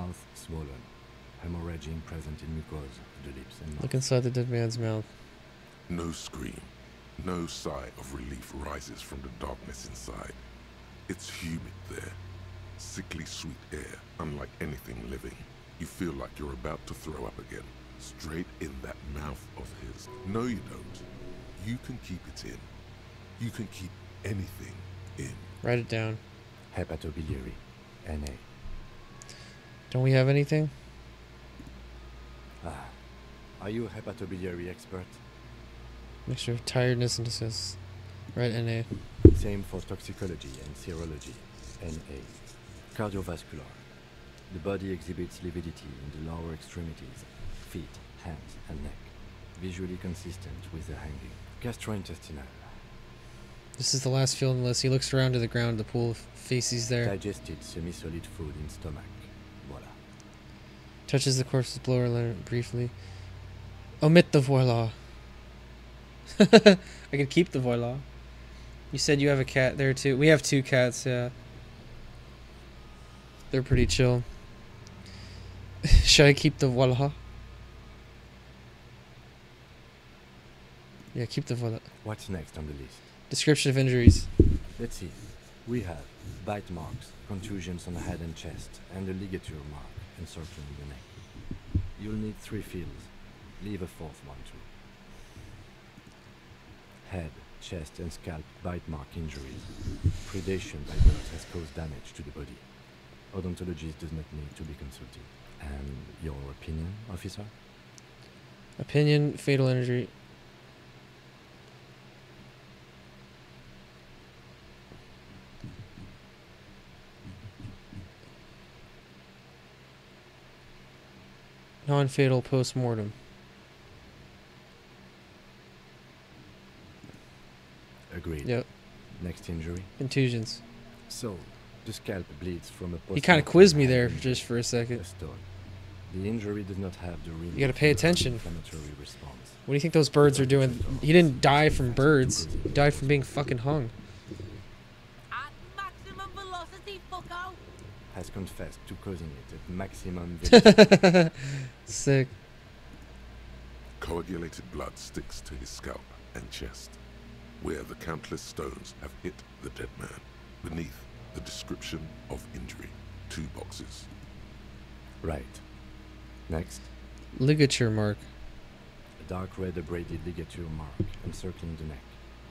Mouth swollen. Hemorrhaging present in mucosa of the lips and mouth. Look inside the dead man's mouth. No scream. No sigh of relief rises from the darkness inside. It's humid there. Sickly sweet air, unlike anything living. You feel like you're about to throw up again. Straight in that mouth of his. No, you don't. You can keep it in. You can keep anything in. Write it down. Hepatobiliary. NA. Don't we have anything? Ah. Are you a hepatobiliary expert? Mixture of tiredness and disgust. Right, NA. Same for toxicology and serology. NA. Cardiovascular. The body exhibits lividity in the lower extremities, feet, hands, and neck. Visually consistent with the hanging. Gastrointestinal. This is the last field in the list. He looks around to the ground, the pool of feces there. Digested semi-solid food in stomach. Voila. Touches the corpse's blower letter briefly. Omit the voila. I could keep the voila. You said you have a cat there too. We have 2 cats, yeah. They're pretty chill. Should I keep the voila? Yeah, keep the voila. What's next on the list? Description of injuries. Let's see. We have bite marks, contusions on the head and chest, and a ligature mark encircling the neck. You'll need 3 fields. Leave a 4th one too. Head, chest, and scalp bite mark injuries. Predation by birds has caused damage to the body. Odontologist does not need to be consulted. And your opinion, officer? Opinion, fatal injury. Non-fatal post-mortem. Agreed. Yep. Next injury. Contusions. So, the scalp bleeds from a He kind of quizzed me there just for a second. A stone. The injury does not have the You gotta pay attention. inflammatory response. What do you think those birds are doing? He didn't die from birds. He died from being fucking hung. At maximum velocity, fucko! Has confessed to causing it at maximum velocity. Sick. Coagulated blood sticks to his scalp and chest, where the countless stones have hit the dead man. Beneath, the description of injury. 2 boxes. Right. Next, Ligature mark. a dark red abraded ligature mark encircling the neck,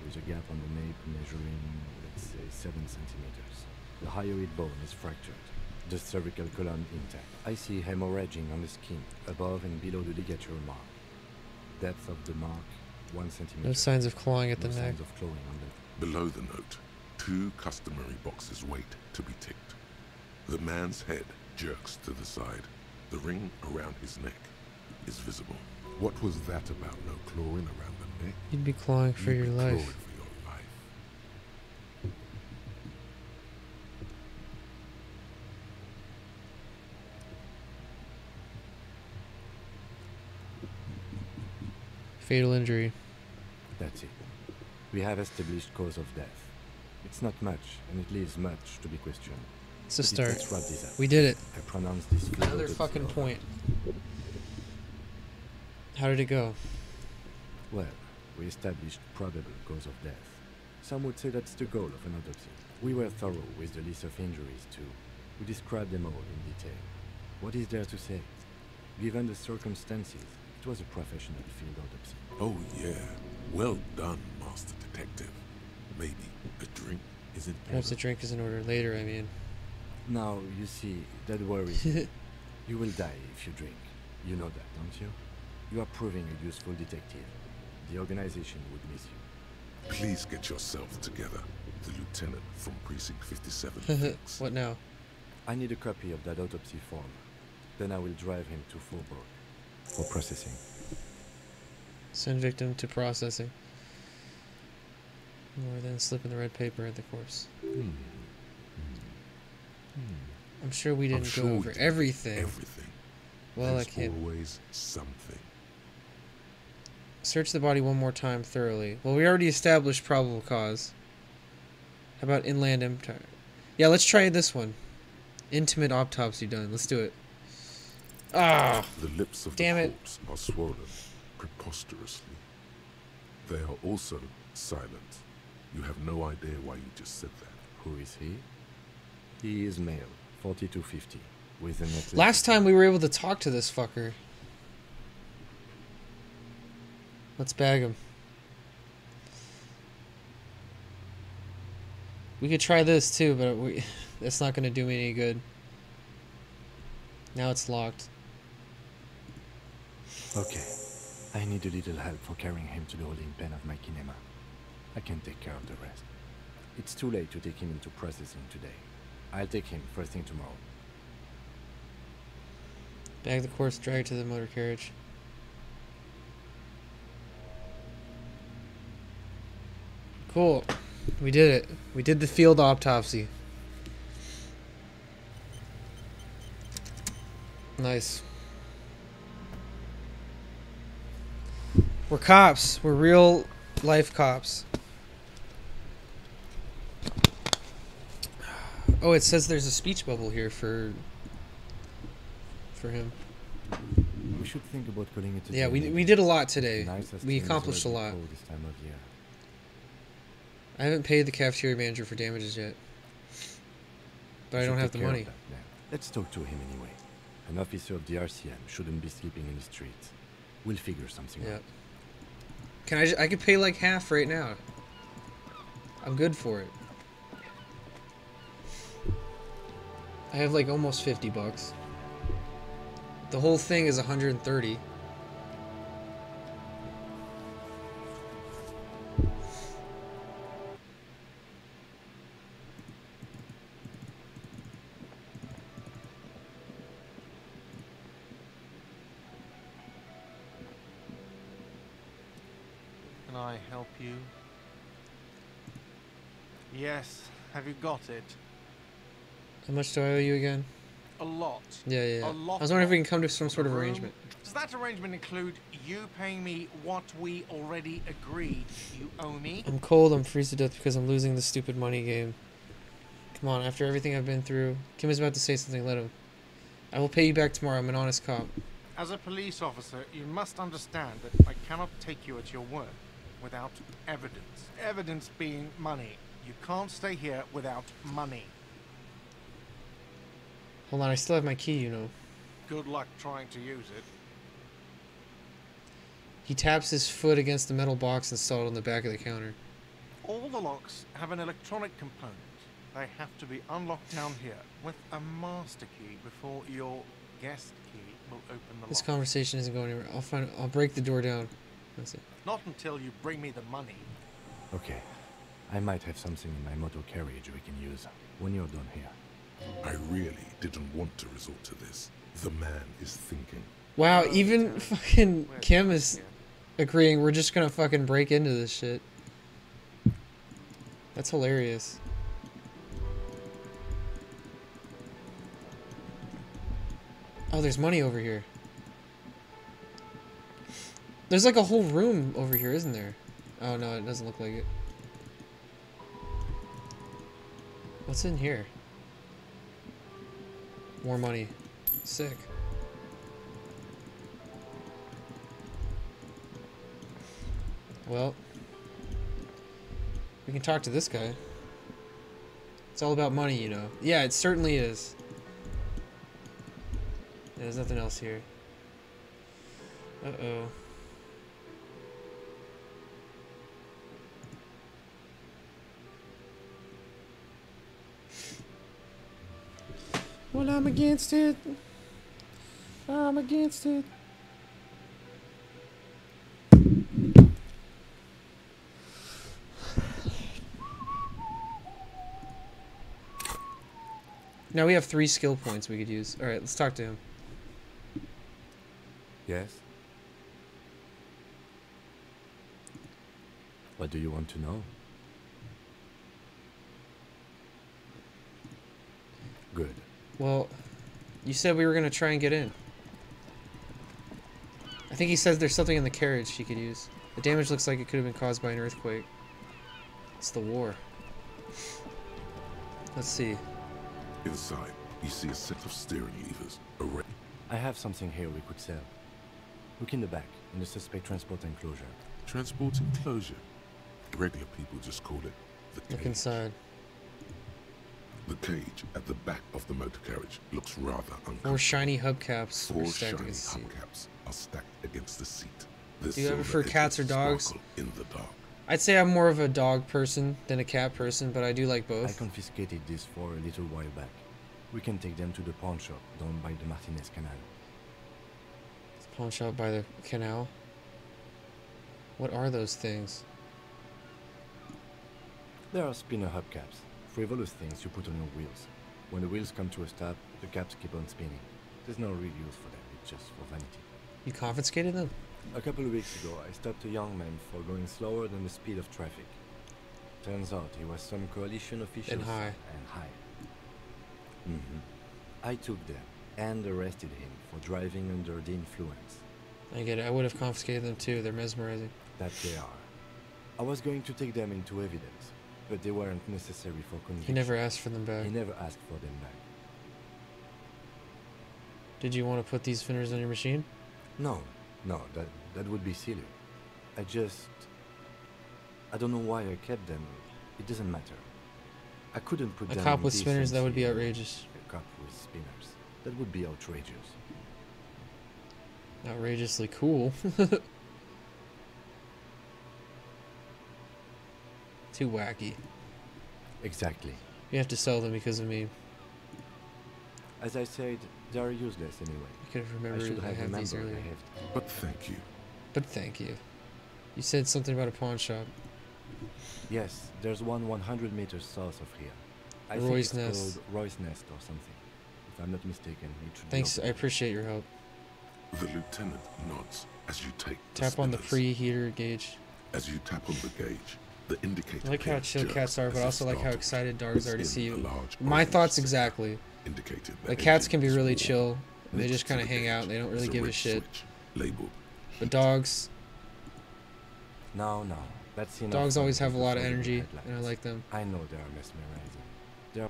with a gap on the nape measuring, let's say, 7 centimeters. The hyoid bone is fractured. The cervical column intact. I see hemorrhaging on the skin, above and below the ligature mark. Depth of the mark, 1 centimeter. No signs of clawing at No the neck. signs of clawing on the Below the note, 2 customary boxes wait to be ticked. The man's head jerks to the side. The ring around his neck is visible. What was that about? No clawing around the neck? You'd be clawing for You'd your be life. clawing for your life. Fatal injury. That's it. We have established cause of death. It's not much, and it leaves much to be questioned. It's a But start. let's wrap this up. We did it. I pronounce this field Another autopsy fucking over. point. How did it go? Well, we established probable cause of death. Some would say that's the goal of an autopsy. We were thorough with the list of injuries too. We described them all in detail. What is there to say? Given the circumstances, it was a professional field autopsy. Oh yeah. Well done, Master Detective. Maybe a drink? Is it Perhaps a drink is in order later, I mean. Now, you see, that worries me. You will die if you drink. You know that, don't you? You are proving a useful detective. The organization would miss you. Please get yourself together. The lieutenant from Precinct 57 thinks. What now? I need a copy of that autopsy form. Then I will drive him to Faubourg for processing. Send victim to processing. Or then slip in the red paper at the corpse. I'm sure we I'm didn't sure go we over did everything. Everything. Well, I There's can't. always something. Search the body one more time thoroughly. Well, we already established probable cause. How about inland empire? Yeah, let's try this one. Intimate autopsy done. Let's do it. Ah! The lips of Damn the it. corpse are swollen preposterously. They are also Silent. You have no idea why you just said that. Who is he? He is male, 40 to 50, with an athletic... Last time we were able to talk to this fucker. Let's bag him. We could try this too, but it's not going to do me any good. Now it's locked. Okay. I need a little help for carrying him to the holding pen of my kinema. I can take care of the rest. It's too late to take him into processing today. I'll take him first thing tomorrow. Bag the corpse, drag it to the motor carriage. Cool. We did it. We did the field autopsy. Nice. We're cops. We're real life cops. Oh, it says there's a speech bubble here for him. We should think about calling it a Yeah, day. we did a lot today. Nicest We things accomplished a already lot. cold this time of year. I haven't paid the cafeteria manager for damages yet. But I We don't should have the take care of money. that then. Let's talk to him anyway. An officer of the RCM shouldn't be sleeping in the streets. We'll figure something Yeah. out. Can I could pay like half right now. I'm good for it. I have like almost 50 bucks. The whole thing is 130. Can I help you? Yes. Have you got it? How much do I owe you again? A lot. Yeah. A lot. I was wondering if we can come to some sort of Room. arrangement. Does that arrangement include you paying me what we already agreed you owe me? I'm cold, I'm freeze to death because I'm losing this stupid money game. Come on, after everything I've been through. Kim is about to say something, let him. I will pay you back tomorrow, I'm an honest cop. As a police officer, you must understand that I cannot take you at your word without evidence. Evidence being money. You can't stay here without money. Hold on, I still have my key, you know. Good luck trying to use it. He taps his foot against the metal box installed on the back of the counter. All the locks have an electronic component. They have to be unlocked down here with a master key before your guest key will open the This lock. conversation isn't going anywhere. I'll break the door down. That's it. Not until you bring me the money. Okay. I might have something in my motor carriage we can use when you're done here. I really didn't want to resort to this. The man is thinking. Wow, even fucking Kim is agreeing we're just gonna fucking break into this shit. That's hilarious. Oh, there's money over here. There's like a whole room over here, isn't there? Oh no, it doesn't look like it. What's in here? More money. Sick. Well, we can talk to this guy. It's all about money, you know. Yeah, it certainly is. Yeah, there's nothing else here. Uh-oh. Well, I'm against it. I'm against it. Now we have 3 skill points we could use. Alright, let's talk to him. Yes? What do you want to know? Good. Well, you said we were going to try and get in. I think he says there's something in the carriage he could use. The damage looks like it could have been caused by an earthquake. It's the war. Let's see. Inside, you see a set of steering levers. I have something here we could sell. Look in the back, in the suspect transport enclosure. Transport enclosure. Regular people just call it the Look cage. inside. The cage at the back of the motor carriage looks rather uncomfortable. 4 shiny hubcaps are Four stacked shiny against the seat. hubcaps are stacked against the seat. The Do you ever silver prefer cats or edges dogs? sparkle in the dark. I'd say I'm more of a dog person than a cat person, but I do like I both. confiscated this for a little while back. We can take them to the pawn shop down by the Martinez Canal. Pawn shop by the canal. What are those things? There are spinner hubcaps, frivolous things you put on your wheels. When the wheels come to a stop, the caps keep on spinning. There's no real use for them, it's just for vanity. You confiscated them? A couple of weeks ago, I stopped a young man for going slower than the speed of traffic. Turns out he was some coalition official And high. I took them and arrested him for driving under the influence. I get it. I would have confiscated them too. They're mesmerizing. That they are. I was going to take them into evidence, but they weren't necessary for He conviction. never asked for them back. He never asked for them back. Did you want to put these spinners on your machine? No, that would be silly. I don't know why I kept them. It doesn't matter. I couldn't put A them cop in with spinners, that would be decency. outrageous. A cop with spinners. That would be outrageous. Outrageously cool. Too wacky. Exactly. You have to sell them because of me. As I said, they are useless anyway. I could have I remembered should I have have these remembered earlier. I have. But thank you. But thank you. You said something about a pawn shop. Yes, there's one 100 meters south of here. I Roy's think it's Nest. called Roy's Nest or something. If I'm not mistaken, it should Thanks, be I open. appreciate your help. The lieutenant nods as you take the Tap on the spinners. preheater gauge. As you tap on the gauge, the indicator I like how pin chill jerks cats are, as but if also like how startled. excited dogs are to Within see a you. large My orange thoughts sticker exactly. indicated that Like cats engine can be is really warm. chill. They Next just to kind of the hang gauge out. They don't is really a give a red shit. switch labeled But dogs, No, that's enough. dogs for always me have a lot of before the energy, headlights. and I like them. I know they are mesmerizing. They're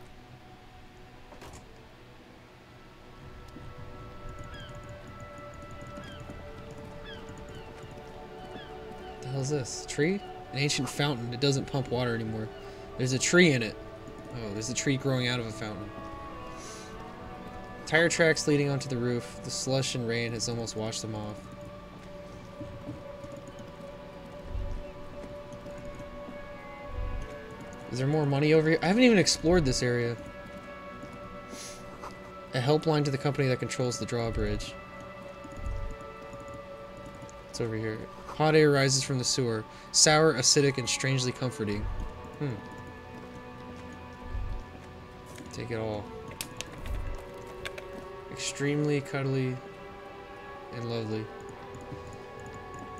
What the hell is this? A tree? An ancient fountain. It doesn't pump water anymore. There's a tree in it. Oh, there's a tree growing out of a fountain. Tire tracks leading onto the roof. The slush and rain has almost washed them off. Is there more money over here? I haven't even explored this area. A helpline to the company that controls the drawbridge. It's over here. Hot air rises from the sewer. Sour, acidic, and strangely comforting. Take it all. Extremely cuddly and lovely.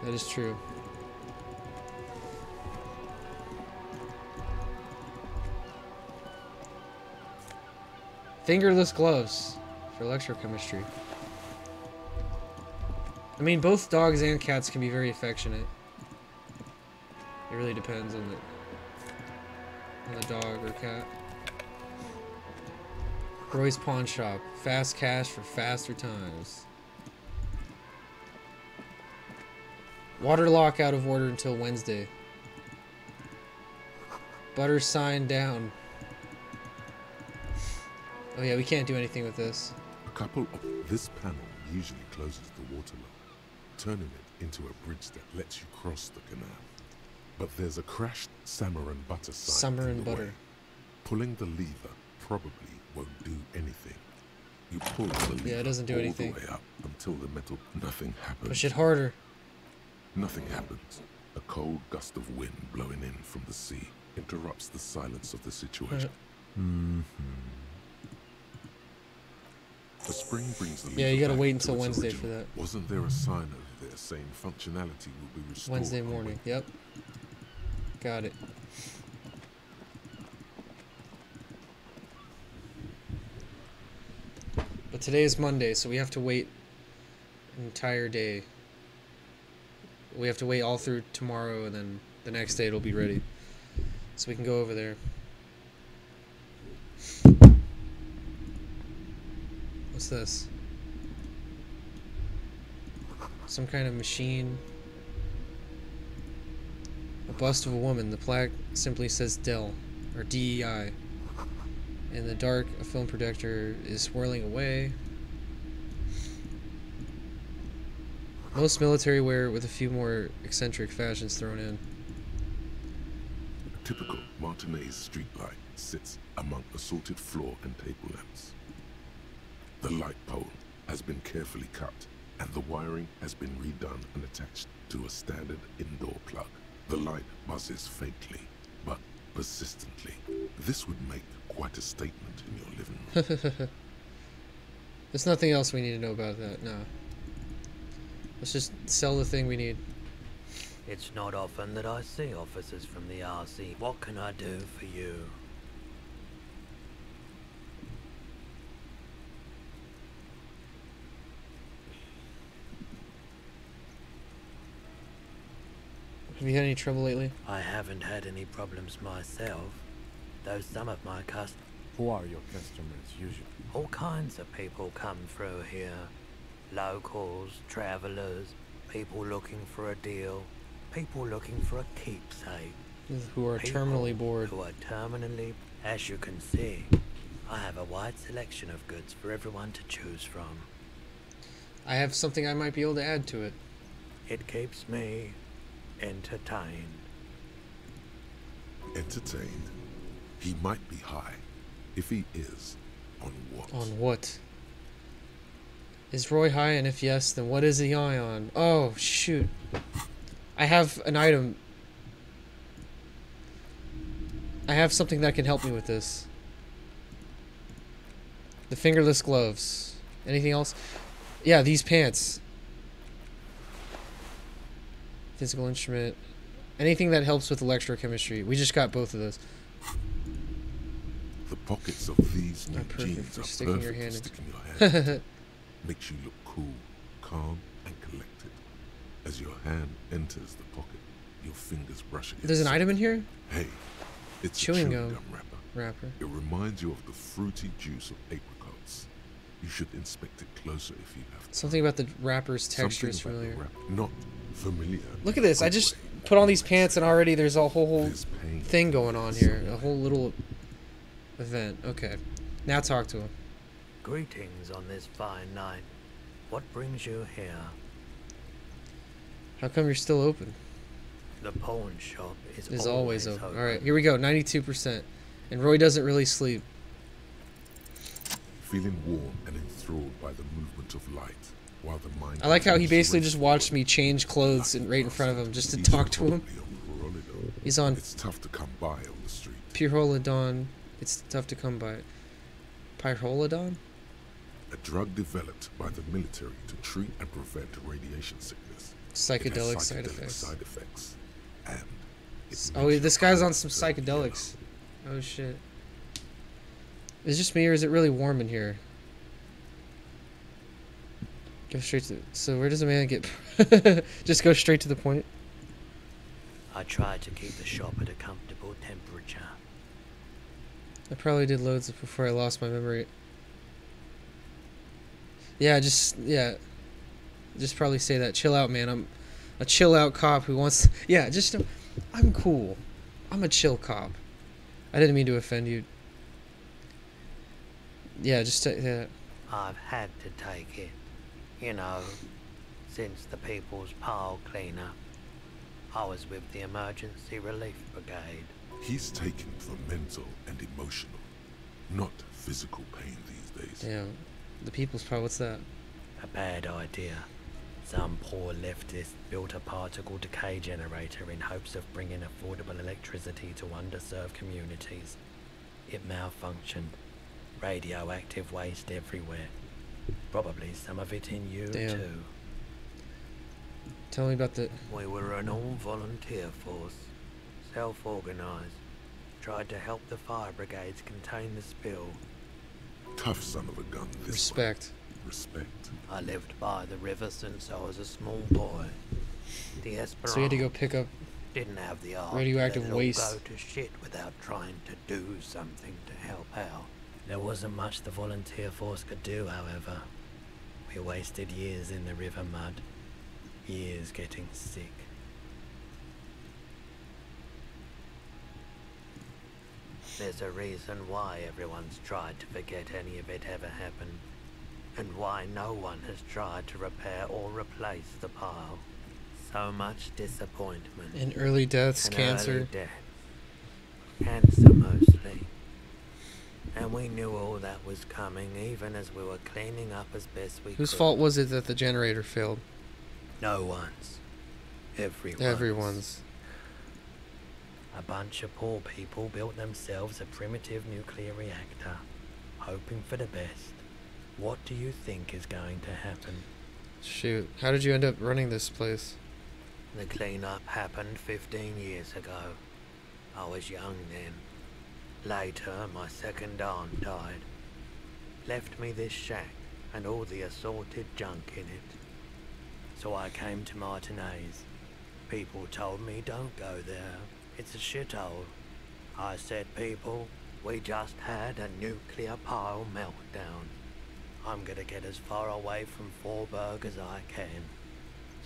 That is true. Fingerless gloves for electrochemistry. I mean, both dogs and cats can be very affectionate. It really depends on the dog or cat. Roy's Pawn Shop. Fast cash for faster times. Water lock out of order until Wednesday. Butter sign down. Oh yeah, we can't do anything with this. a couple of this panel usually closes the water lock, turning it into a bridge that lets you cross the canal. But there's a crashed salmon and butter sign Summer in and the butter. way. Pulling the lever probably won't do anything. You pull the lever Yeah, it doesn't do all anything. the way up until the metal. Nothing happens. Push it harder. Nothing happens. A cold gust of wind blowing in from the sea interrupts the silence of the situation. The spring brings the Yeah, you lever gotta back wait to until its Wednesday original. for that. Wasn't there a sign over there saying functionality will be restored Wednesday on morning. Yep. Got it. But today is Monday, so we have to wait an entire day. We have to wait all through tomorrow, and then the next day it'll be ready. So we can go over there. What's this? Some kind of machine. A bust of a woman. The plaque simply says Dell, or DEI. In the dark, a film projector is swirling away. Most military wear with a few more eccentric fashions thrown in. A typical Martinez streetlight sits among assorted floor and table lamps. The light pole has been carefully cut, and the wiring has been redone and attached to a standard indoor plug. The light buzzes faintly, but persistently. This would make quite a statement in your living room. There's nothing else we need to know about that, no. Let's just sell the thing we need. It's not often that I see officers from the RC. What can I do for you? Have you had any trouble lately? I haven't had any problems myself, though some of my customers... Who are your customers usually? All kinds of people come through here. Locals, travelers, people looking for a deal, people looking for a keepsake. Who are People terminally bored. Who are terminally... As you can see, I have a wide selection of goods for everyone to choose from. I have something I might be able to add to it. It keeps me entertained. Entertained? He might be high. If he is, on what? On what? Is Roy high, and if yes, then what is he high on? Oh, shoot. I have an item. I have something that can help me with this. The fingerless gloves. Anything else? Yeah, these pants. Physical instrument. Anything that helps with electrochemistry. We just got both of those. The pockets of these new jeans are sticking your perfect hand for in. sticking your hand into. Makes you look cool, calm, and collected. As your hand enters the pocket, your fingers brush against There's an it. item in here? Hey, it's Chewing a gum. wrapper. It reminds you of the fruity juice of apricots. You should inspect it closer if you have time. Something about the wrapper's texture is Something about familiar. the wrap- not familiar. Look at this. I just put on these pants and already there's a whole thing going on here. A whole little event. Okay. Now talk to him. Greetings on this fine night. What brings you here? How come you're still open? The pawn shop Is always open. Alright, here we go. 92%. And Roy doesn't really sleep. Feeling warm and enthralled by the movement of light, while the mind... I like how he basically continues just to watched me change clothes and right in front of him just to talk to him. He's on It's tough to come by on the street. Pyrrolidon. It's tough to come by. Pyrrolidon? A drug developed by the military to treat and prevent radiation sickness. Psychedelic It has side psychedelic effects. side effects. And it Oh, makes this your guy's blood on some turn psychedelics. Oh shit. Is it just me or is it really warm in here? Go straight to... So where does a man get... Just go straight to the point? I try to keep the shop at a comfortable temperature. I probably did loads before I lost my memory. Yeah, just probably say that. Chill out, man. I'm a chill out cop who wants... Yeah, just... I'm cool. I'm a chill cop. I didn't mean to offend you. Yeah, just... yeah. I've had to take it. You know, since the People's Pile cleanup. I was with the Emergency Relief Brigade. He's taken for mental and emotional, not physical pain these days. Damn. The People's Power, what's that? A bad idea. Some poor leftist built a particle decay generator in hopes of bringing affordable electricity to underserved communities. It malfunctioned. Radioactive waste everywhere. Probably some of it in you Damn. too. Tell me about the... We were an all-volunteer force, self-organized. Tried to help the fire brigades contain the spill. Tough son of a gun, this Respect. one. Respect. I lived by the river since I was a small boy. The Esperance So you had to go pick up didn't have the art radioactive to let it all waste. go to shit without trying to do something to help out. There wasn't much the volunteer force could do, however. We wasted years in the river mud. Years getting sick. There's a reason why everyone's tried to forget any of it ever happened, and why no one has tried to repair or replace the pile. So much disappointment. And early deaths, and cancer. Early death. Cancer mostly. And we knew all that was coming, even as we were cleaning up as best we could. Whose fault was it that the generator failed? No one's. Everyone's. Everyone's. A bunch of poor people built themselves a primitive nuclear reactor, hoping for the best. What do you think is going to happen? Shoot, how did you end up running this place? The cleanup happened 15 years ago. I was young then. Later, my second aunt died. Left me this shack and all the assorted junk in it. So I came to Martinez. People told me don't go there. It's a shithole. I said, people, we just had a nuclear pile meltdown. I'm gonna get as far away from Forburg as I can.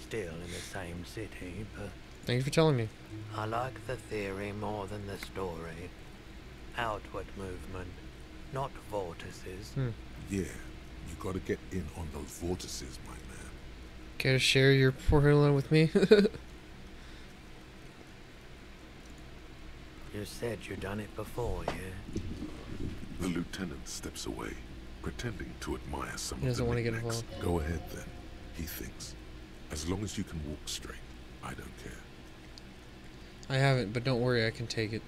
Still in the same city, but... Thank you for telling me. I like the theory more than the story. Outward movement, not vortices. Yeah, you gotta get in on those vortices, my man. Care to share your formula with me? You said you'd done it before, yeah? The lieutenant steps away, pretending to admire some He of doesn't the want to get knickknacks. involved. Go ahead then, he thinks. As long as you can walk straight, I don't care. I haven't, but don't worry, I can take it.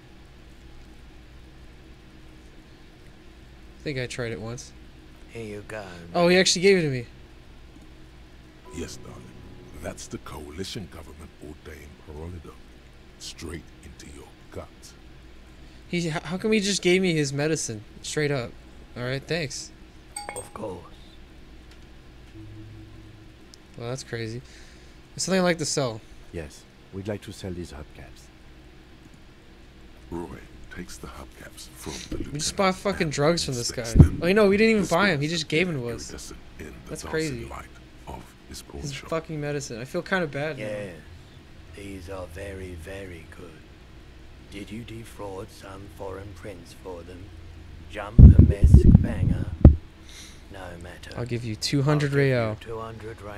I think I tried it once. Here you go. Oh, he actually gave it to me. Yes, darling. That's the coalition government ordained Parolido. Straight into your gut. How come he just gave me his medicine? Straight up. Alright, thanks. Of course. Well, that's crazy. There's something I'd like to sell. Yes, we'd like to sell these hubcaps. Roy takes the hubcaps from the lieutenant. We just bought fucking and drugs from this guy. inspects them. Oh, you know, we didn't even This buy him. He was just gave them to the us. iridescent in the That's dancing crazy. light of his pawn His shop. fucking medicine. I feel kind of bad now. Yeah, these are very, very good. Did you defraud some foreign prince for them? Jump a mesque banger? No matter. I'll give you 200 I'll give real. you 200 real.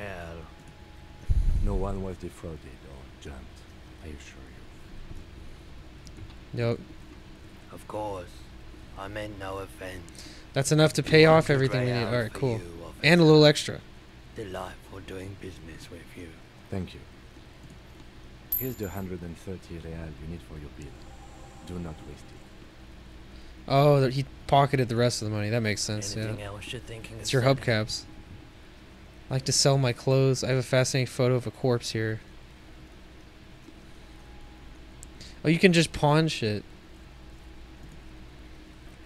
No one was defrauded or jumped, I assure you. Nope. Of course. I meant no offense. That's enough to pay off 200 everything we need. real Alright, for cool. you, And a little extra. Delightful doing business with you. Thank you. Here's the 130 real you need for your bill. Do not waste it. Oh, he pocketed the rest of the money. That makes sense, Anything yeah. else you're thinking It's of your selling? hubcaps. I like to sell my clothes. I have a fascinating photo of a corpse here. Oh, you can just pawn shit.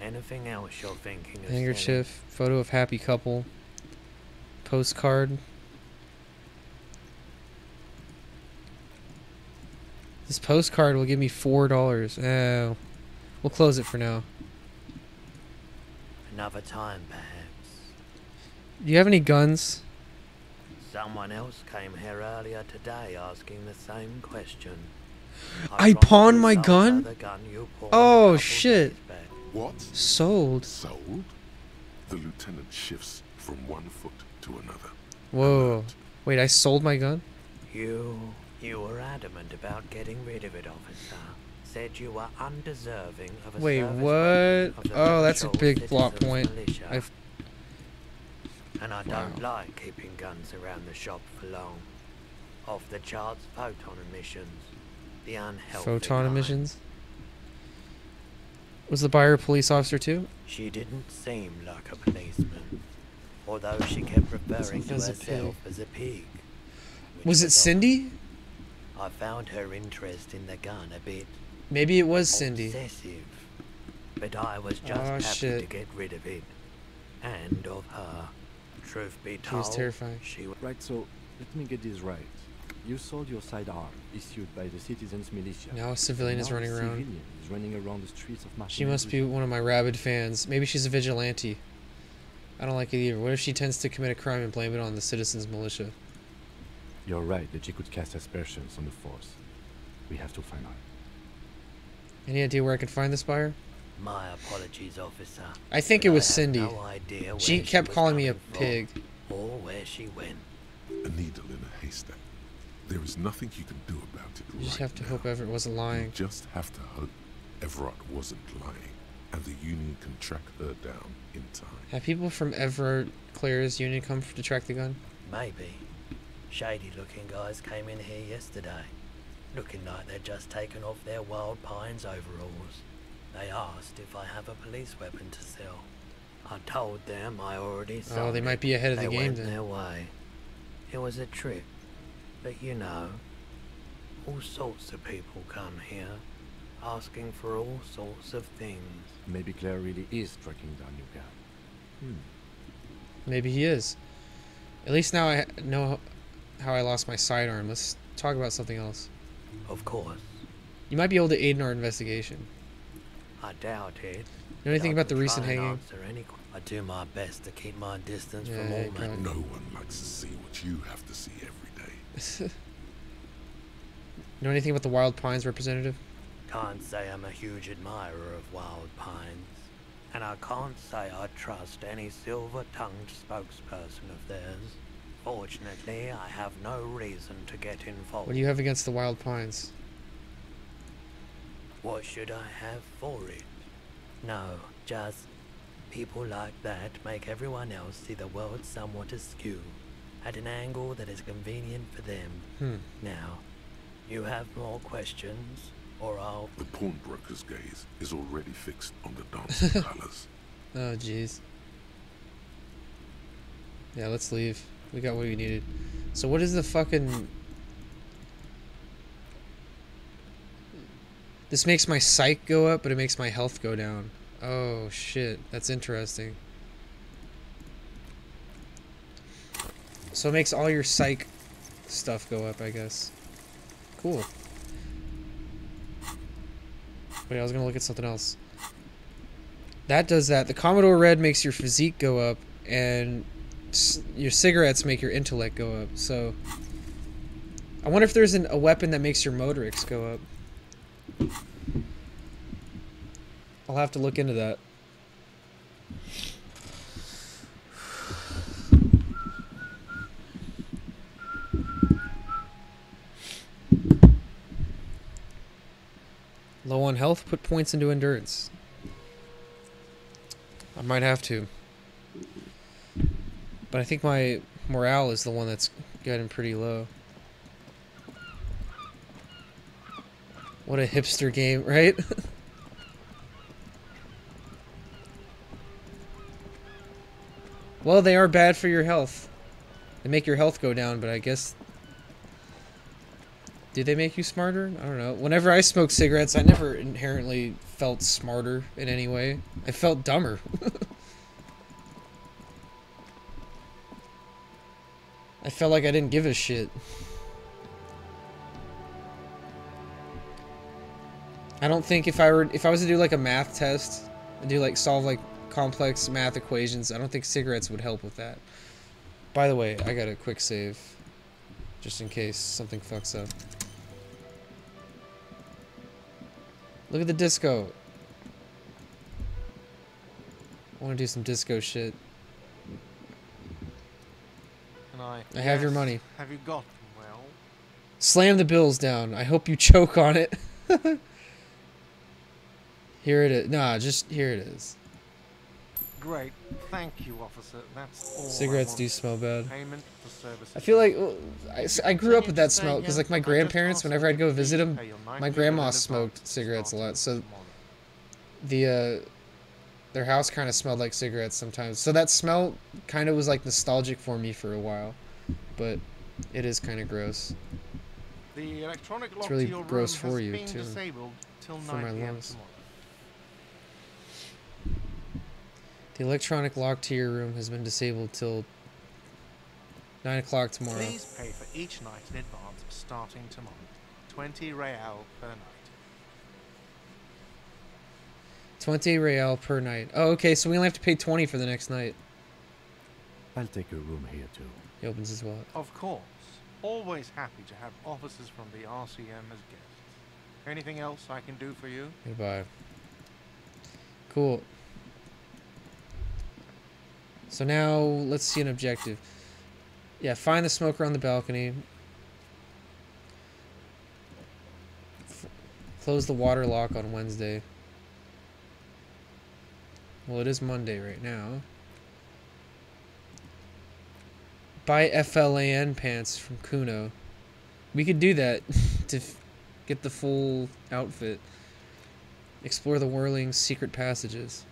Anything else you're thinking of Handkerchief, photo of happy couple, postcard. This postcard will give me $4. Oh, we'll close it for now. selling? Another time, perhaps. Do you have any guns? Someone else came here earlier today asking the same question. I promise pawned you my sold gun? her the gun you pawned a Oh, couple shit. days back. What? Sold. Sold? The lieutenant shifts from one foot to another. Whoa. Wait, I sold my gun? You were adamant about getting rid of it, officer. Said you were undeserving of a Wait, service what? rating of the Oh, that's a Patrol big plot Citizens point. Militia. I've- And I don't like keeping guns around the shop for long. Off the charts photon emissions. The unhealthy Photon kind. emissions? Was the buyer a police officer too? She didn't seem like a policeman, although she kept referring to As a herself as a pig. which Was it odd. Cindy? I found her interest in the gun a bit Maybe it was Cindy. obsessive, but I was just Oh, happy shit. to get rid of it, and of her. Truth be She told, was terrifying. she was Right, so let me get this right. You sold your sidearm, issued by the Citizens Militia. Now a civilian is Now a running around. civilian is running around the streets of Martinez. She must be one of my rabid fans. Maybe she's a vigilante. I don't like it either. What if she tends to commit a crime and blame it on the citizens' militia? You're right that she could cast aspersions on the force. We have to find her. Any idea where I can find this buyer? My apologies, officer. I think but it was I have Cindy. No idea where She kept was calling me a coming from pig. Or where she went. A needle in a haystack. There is nothing you can do about it You just right have to now. hope Everett wasn't lying. You just have to hope Everett wasn't lying, and the Union can track her down in time. Have people from Everett Claire's union come to track the gun? Maybe. Shady-looking guys came in here yesterday, looking like they'd just taken off their Wild Pines overalls. They asked if I have a police weapon to sell. I told them I already sold Oh, they might be ahead of the They game went then. their way. It was a trick, but you know, all sorts of people come here, asking for all sorts of things. Maybe Claire really is tracking down your guy. Maybe he is. At least now I know how I lost my sidearm. Let's talk about something else. Of course. You might be able to aid in our investigation. I doubt it. Know anything but I about the can recent try and hanging? answer I do my best to keep my distance Yeah, from all God. men. No one likes to see what you have to see every day. Know anything about the Wild Pines representative? Can't say I'm a huge admirer of Wild Pines. And I can't say I trust any silver-tongued spokesperson of theirs. Fortunately, I have no reason to get involved. What do you have against the Wild Pines? What should I have for it? No, just people like that make everyone else see the world somewhat askew, at an angle that is convenient for them. Now, you have more questions, or I'll... The pawnbroker's gaze is already fixed on the dancing colors. Oh, jeez. Yeah, let's leave. We got what we needed. So what is the fucking... This makes my psych go up, but it makes my health go down. Oh, shit. That's interesting. So it makes all your psych stuff go up, I guess. Cool. Wait, I was gonna look at something else. That does that. The Commodore Red makes your physique go up, and your cigarettes make your intellect go up. So, I wonder if there's a weapon that makes your motorics go up. I'll have to look into that. Low on health, put points into endurance. I might have to. But I think my morale is the one that's getting pretty low. What a hipster game, right? Well, they are bad for your health. They make your health go down, but I guess... Do they make you smarter? I don't know. Whenever I smoke cigarettes, I never inherently felt smarter in any way. I felt dumber. I felt like I didn't give a shit. I don't think if I was to do like a math test and do like solve like complex math equations, I don't think cigarettes would help with that. By the way, I got a quick save just in case something fucks up. Look at the disco. I want to do some disco shit. And I have your money. Have you got them? Well, Slam the bills down. I hope you choke on it. Here it is. Nah, just here it is. great. Thank you, officer. That's all. Cigarettes do smell bad. Payment for services. I feel like I grew up with that smell because like my grandparents, whenever I'd go visit them, my grandma smoked cigarettes a lot. So their house kind of smelled like cigarettes sometimes. So that smell kind of was like nostalgic for me for a while, but it is kind of gross. The electronic lock It's really to your gross room for has you been too. disabled till For 9 my p.m. lungs. tomorrow. The electronic lock to your room has been disabled till 9 o'clock tomorrow. Please pay for each night in advance starting tomorrow. 20 real per night. 20 real per night. Oh, okay, so we only have to pay 20 for the next night. I'll take a room here too. He opens his wallet. Of course. Always happy to have officers from the RCM as guests. Anything else I can do for you? Goodbye. Cool. So now, let's see an objective. Yeah, find the smoker on the balcony. Close the water lock on Wednesday. Well, it is Monday right now. Buy FLAN pants from Kuno. We could do that to get the full outfit. Explore the whirling secret passages.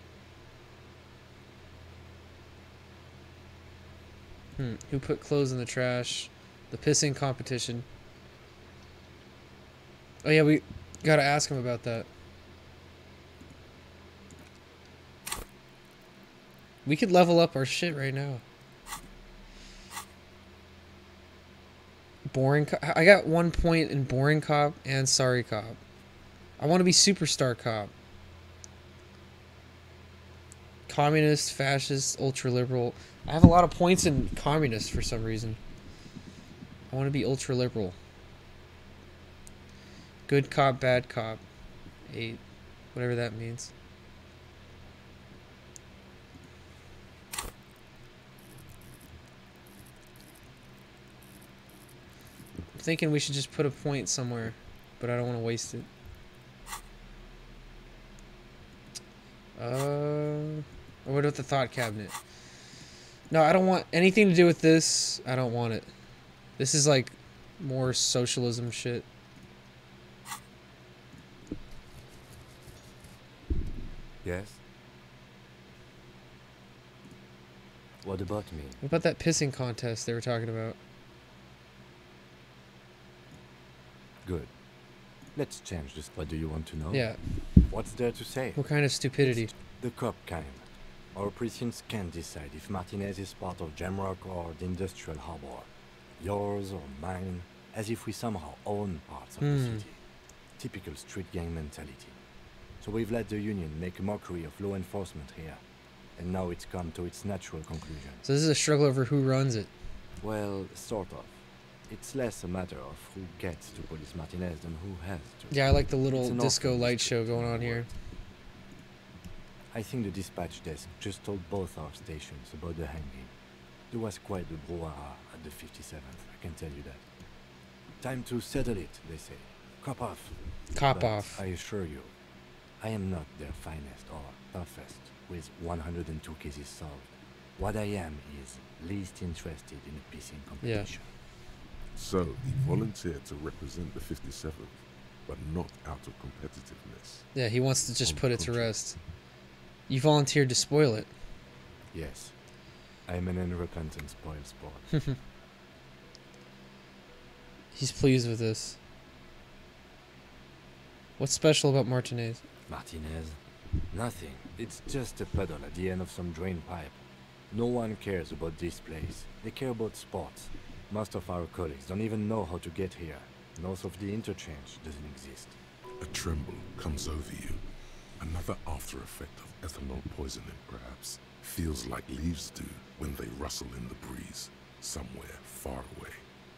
Who put clothes in the trash? The pissing competition. Oh yeah, we gotta ask him about that. We could level up our shit right now. Boring cop. I got 1 point in boring cop and sorry cop. I want to be superstar cop. Communist, fascist, ultra liberal. I have a lot of points in communist for some reason. I want to be ultra liberal. Good cop, bad cop. 8. Whatever that means. I'm thinking we should just put a point somewhere, but I don't want to waste it. What about the thought cabinet? No, I don't want anything to do with this. I don't want it. This is like more socialism shit. Yes? What about me? What about that pissing contest they were talking about? Good. Let's change this. What do you want to know? Yeah. What's there to say? What kind of stupidity? It's the cop kind. Our precincts can't decide if Martinez is part of Jamrock or the industrial harbor. Yours or mine, as if we somehow own parts of the city. Typical street gang mentality. So we've let the Union make a mockery of law enforcement here. And now it's come to its natural conclusion. So this is a struggle over who runs it. Well, sort of. It's less a matter of who gets to police Martinez than who has to. Yeah, I like the little It's an disco awful light show going on here. I think the dispatch desk just told both our stations about the hanging. There was quite the brouhaha at the 57th, I can tell you that. Time to settle it, they say. Cop off. Cop But off. I assure you, I am not their finest or toughest with 102 cases solved. What I am is least interested in a pissing competition. So, he volunteered to represent the 57th, but not out of competitiveness. Yeah, he wants to just On put the it to contrary. rest. You volunteered to spoil it. Yes, I am an unrepentant spoil sport. He's pleased with this. What's special about Martinez? Martinez? Nothing. It's just a puddle at the end of some drain pipe. No one cares about this place. They care about sports. Most of our colleagues don't even know how to get here. North of the interchange doesn't exist. A tremble comes over you. Another after effect of ethanol poisoning, perhaps. Feels like leaves do when they rustle in the breeze, somewhere far away,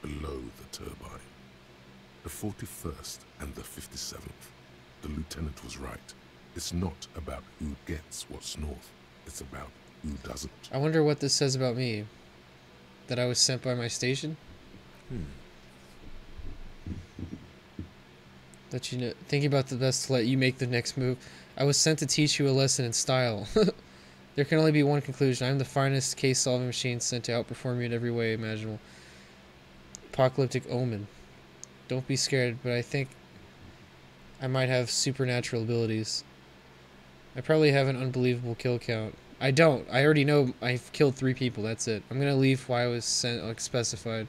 below the turbine. The 41st and the 57th. The lieutenant was right. It's not about who gets what's north. It's about who doesn't. I wonder what this says about me. That I was sent by my station? That you know, thinking about the best to let you make the next move. I was sent to teach you a lesson in style. There can only be one conclusion. I'm the finest case-solving machine sent to outperform you in every way imaginable. Apocalyptic omen. Don't be scared, but I think I might have supernatural abilities. I probably have an unbelievable kill count. I don't. I already know I've killed 3 people. That's it. I'm gonna leave why I was sent, like, specified.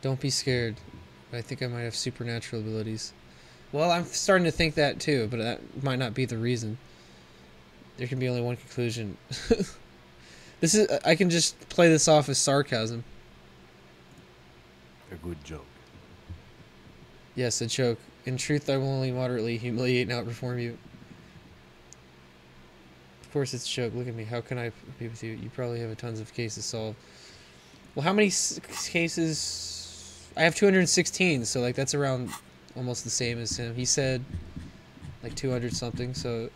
Don't be scared. I think I might have supernatural abilities. Well, I'm starting to think that too, but that might not be the reason. There can be only one conclusion. This is. I can just play this off as sarcasm. A good joke. Yes, a joke. In truth, I will only moderately humiliate and outperform you. Of course it's a joke. Look at me. How can I be with you? You probably have tons of cases solved. Well, how many cases... I have 216, so like that's around almost the same as him. He said like 200 something, so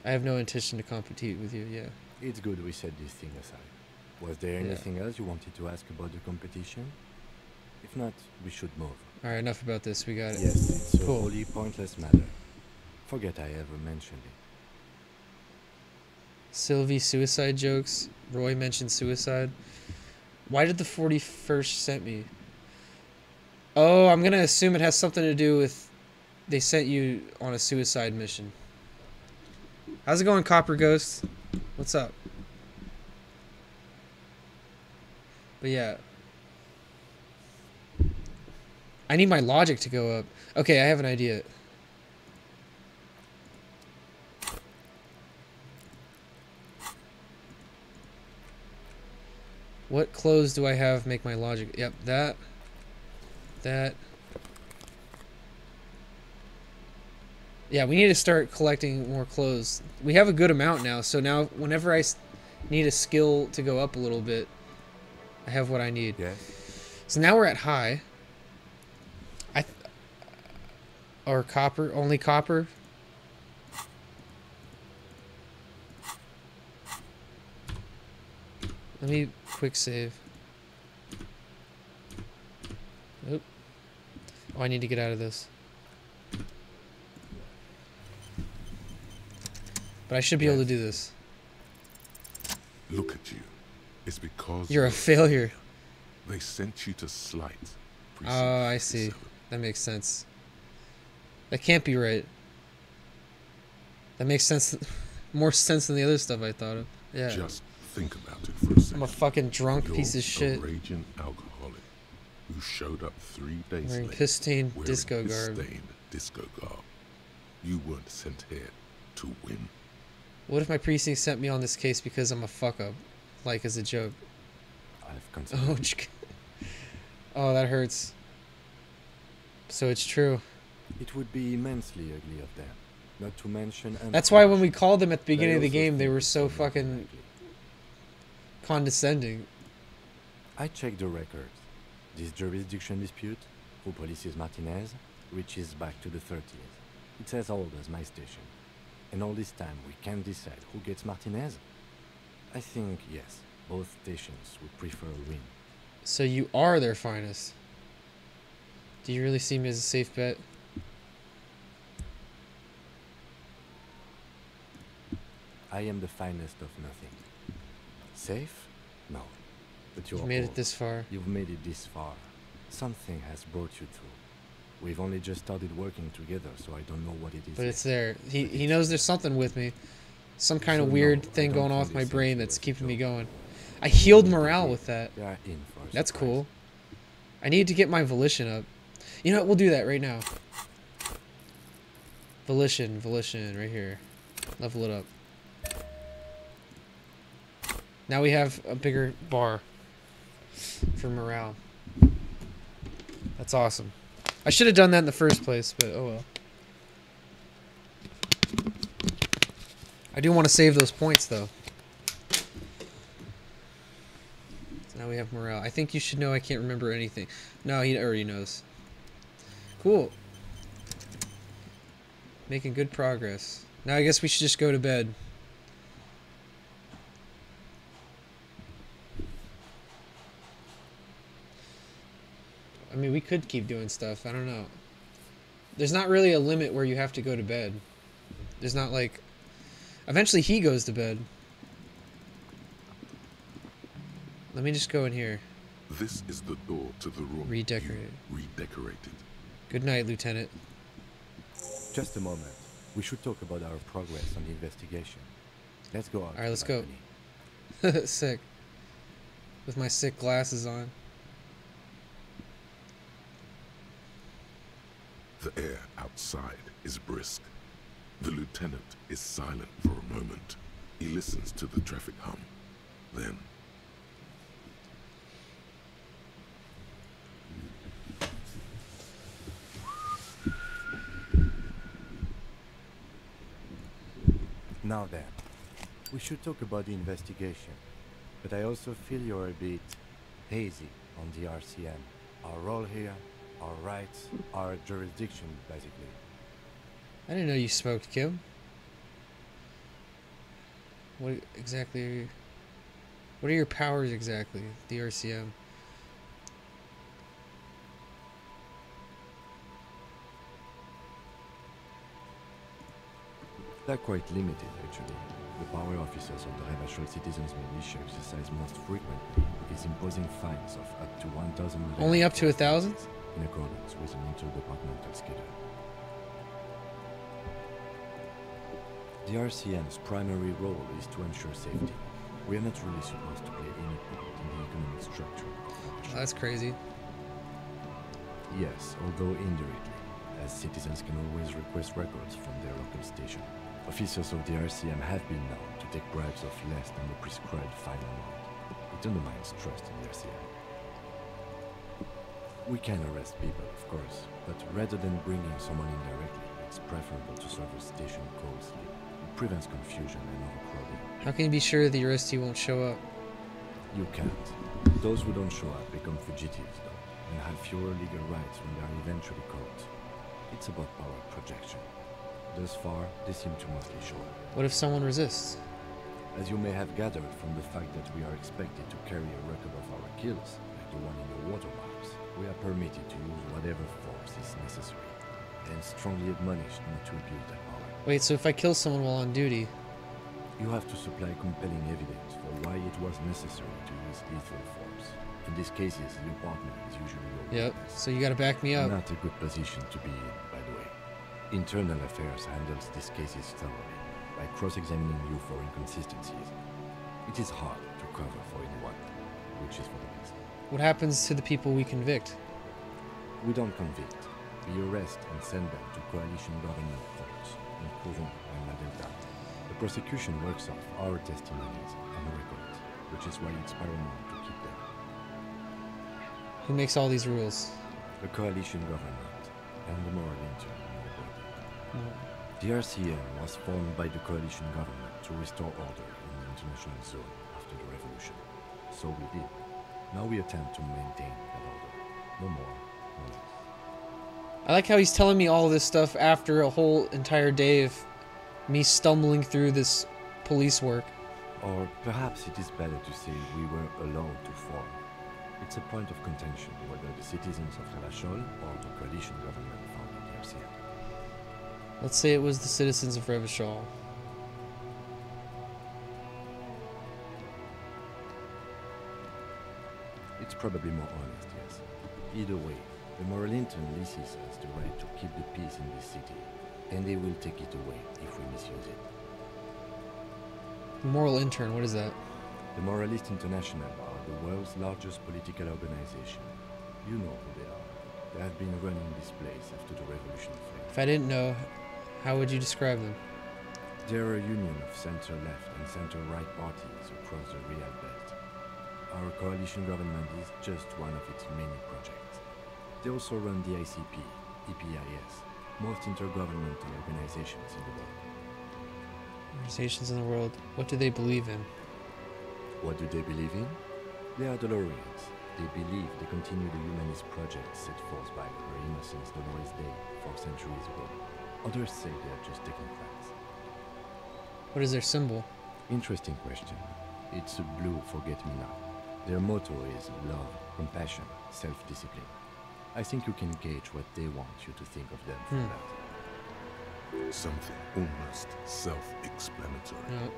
I have no intention to compete with you. Yeah. It's good we set this thing aside. Was there Yeah. anything else you wanted to ask about the competition? If not, we should move. All right, enough about this. We got it. Yes, it's Cool. a wholly pointless matter. Forget I ever mentioned it. Sylvie suicide jokes. Roy mentioned suicide. Why did the 41st sent me? Oh, I'm gonna assume it has something to do with they sent you on a suicide mission. How's it going, Copper Ghost? What's up? But yeah. I need my logic to go up. Okay, I have an idea. What clothes do I have make my logic? Yep, that. Yeah, we need to start collecting more clothes. We have a good amount now, so now whenever I need a skill to go up a little bit, I have what I need. Yes? So now we're at high. Or copper, only copper. Let me quick save. Oop. Oh, I need to get out of this. But I should be able to do this. Look at you. It's because You're a failure. they sent you to Slight. Oh, I see. That makes sense. That can't be right. That makes sense. More sense than the other stuff I thought of. Yeah. Just think about it for a second. I'm a fucking drunk You're piece of shit. a raging alcoholic who showed up 3 days Wearing late piss-stained wearing disco garb. piss-stained disco garb. You weren't sent here to win. What if my precinct sent me on this case because I'm a fuck up? Like as a joke. I've considered. Oh, that hurts. So it's true. It would be immensely ugly of them. Not to mention... That's why when we called them at the beginning of the also game, they think were it's so something fucking unlikely. condescending. I checked the records. This jurisdiction dispute, who polices Martinez, reaches back to the 30s. It's as old as my station. And all this time we can't decide who gets Martinez? I think, yes, both stations would prefer a win. So you are their finest. Do you really see me as a safe bet? I am the finest of nothing. Safe? No. But you're You made it old. this far. You've made it this far. Something has brought you through. We've only just started working together, so I don't know what it is But yet. it's there. He knows there's something with me. Some kind of So weird no, I thing don't going on think with my this brain issue that's was a keeping me joke. going. I healed morale with that. They are in for a That's surprise. cool. I need to get my volition up. You know what? We'll do that right now. Volition, right here. Level it up. Now we have a bigger bar for morale. That's awesome. I should have done that in the first place, but oh well. I do want to save those points though. So now we have morale. I think you should know I can't remember anything. No, he already knows. Cool. Making good progress. Now I guess we should just go to bed. I mean, we could keep doing stuff. I don't know. There's not really a limit where you have to go to bed. There's not like... Eventually he goes to bed. Let me just go in here. This is the door to the room. Redecorated. You redecorated. Good night, Lieutenant. Just a moment. We should talk about our progress on the investigation. Let's go out. Alright, to let's the go. balcony. Sick. With my sick glasses on. The air outside is brisk. The lieutenant is silent for a moment. He listens to the traffic hum. Then, Now then, we should talk about the investigation. But I also feel you're a bit hazy on the RCM. Our role here, our rights, our jurisdiction, basically. I didn't know you smoked, Kim. What exactly are you... What are your powers exactly, the RCM? They're quite limited, actually. The power officers of the Revachol Citizens Militia exercise most frequently is imposing fines of up to 1,000... Only up to 1,000? In accordance with an interdepartmental schedule. The RCM's primary role is to ensure safety. We are not really supposed to play any part in the economic structure. Oh, that's crazy. Yes, although indirectly, as citizens can always request records from their local station. Officers of the RCM have been known to take bribes of less than the prescribed fine amount. It undermines trust in the RCM. We can arrest people, of course, but rather than bringing someone in directly, it's preferable to serve a station closely. It prevents confusion and overcrowding. How can you be sure the arrestee won't show up? You can't. Those who don't show up become fugitives, though, and have fewer legal rights when they are eventually caught. It's about power projection. Thus far, they seem to mostly show up. What if someone resists? As you may have gathered from the fact that we are expected to carry a record of our kills, like the one in the water maps, we are permitted to use whatever force is necessary, and strongly admonished not to abuse that power. Wait, so if I kill someone while on duty... You have to supply compelling evidence for why it was necessary to use lethal force. In these cases, your partner is usually your Yep, witness. so you gotta back me up. Not a good position to be in, by the way. Internal Affairs handles these cases thoroughly, by cross-examining you for inconsistencies. It is hard to cover for anyone, which is for the best. What happens to the people we convict? We don't convict. We arrest and send them to coalition government courts in Couvon and La Delta. The prosecution works off our testimonies and records, which is why it's paramount to keep them. Who makes all these rules? The coalition government and the moral intern in the body. The RCM was formed by the coalition government to restore order in the international zone after the revolution. So we did. Now we attempt to maintain that order. No more, no less. I like how he's telling me all this stuff after a whole entire day of me stumbling through this police work. Or perhaps it is better to say we were allowed to form. It's a point of contention whether the citizens of Revachol or the coalition government founded the RCM. Let's say it was the citizens of Revachol. It's probably more honest, yes. Either way, the moral intern leases us the right to keep the peace in this city, and they will take it away if we misuse it. Moral intern, what is that? The Moralist International are the world's largest political organization. You know who they are. They have been running this place after the revolution failed. If I didn't know, how would you describe them? They're a union of center-left and center-right parties across the real belt. Our coalition government is just one of its many projects. They also run the ICP, EPIS, most intergovernmental organizations in the world. Organizations in the world, what do they believe in? What do they believe in? They are Dolorians. They believe they continue the humanist projects set forth by her innocence Dolores Day 4 centuries ago. Others say they are just technocrats. What is their symbol? Interesting question. It's a blue forget-me-not. Their motto is love, compassion, self-discipline. I think you can gauge what they want you to think of them from that. Something almost self-explanatory. No.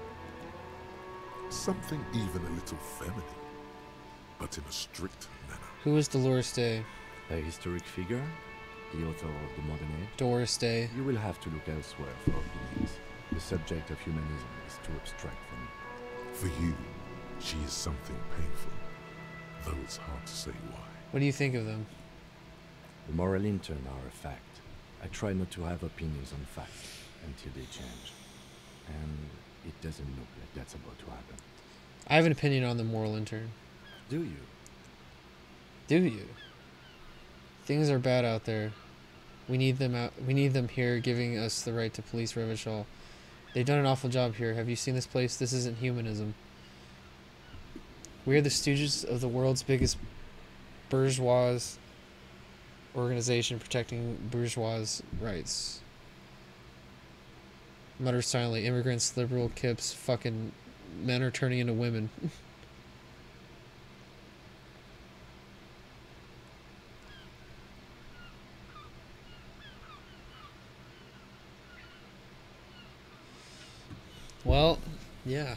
Something even a little feminine, but in a strict manner. Who is Dolores Day? A historic figure? The author of the modern age? Doris Day. You will have to look elsewhere for opinions. The subject of humanism is too abstract for me. For you, she is something painful, though it's hard to say why. What do you think of them? The moral intern are a fact. I try not to have opinions on facts until they change. And it doesn't look like that's about to happen. I have an opinion on the moral intern. Do you? Do you? Things are bad out there. We need them out. We need them here, giving us the right to police Revachol. They've done an awful job here. Have you seen this place? This isn't humanism. We are the stooges of the world's biggest bourgeois organization protecting bourgeois rights. Mutter silently. Immigrants, liberal kips, fucking men are turning into women. Well, yeah.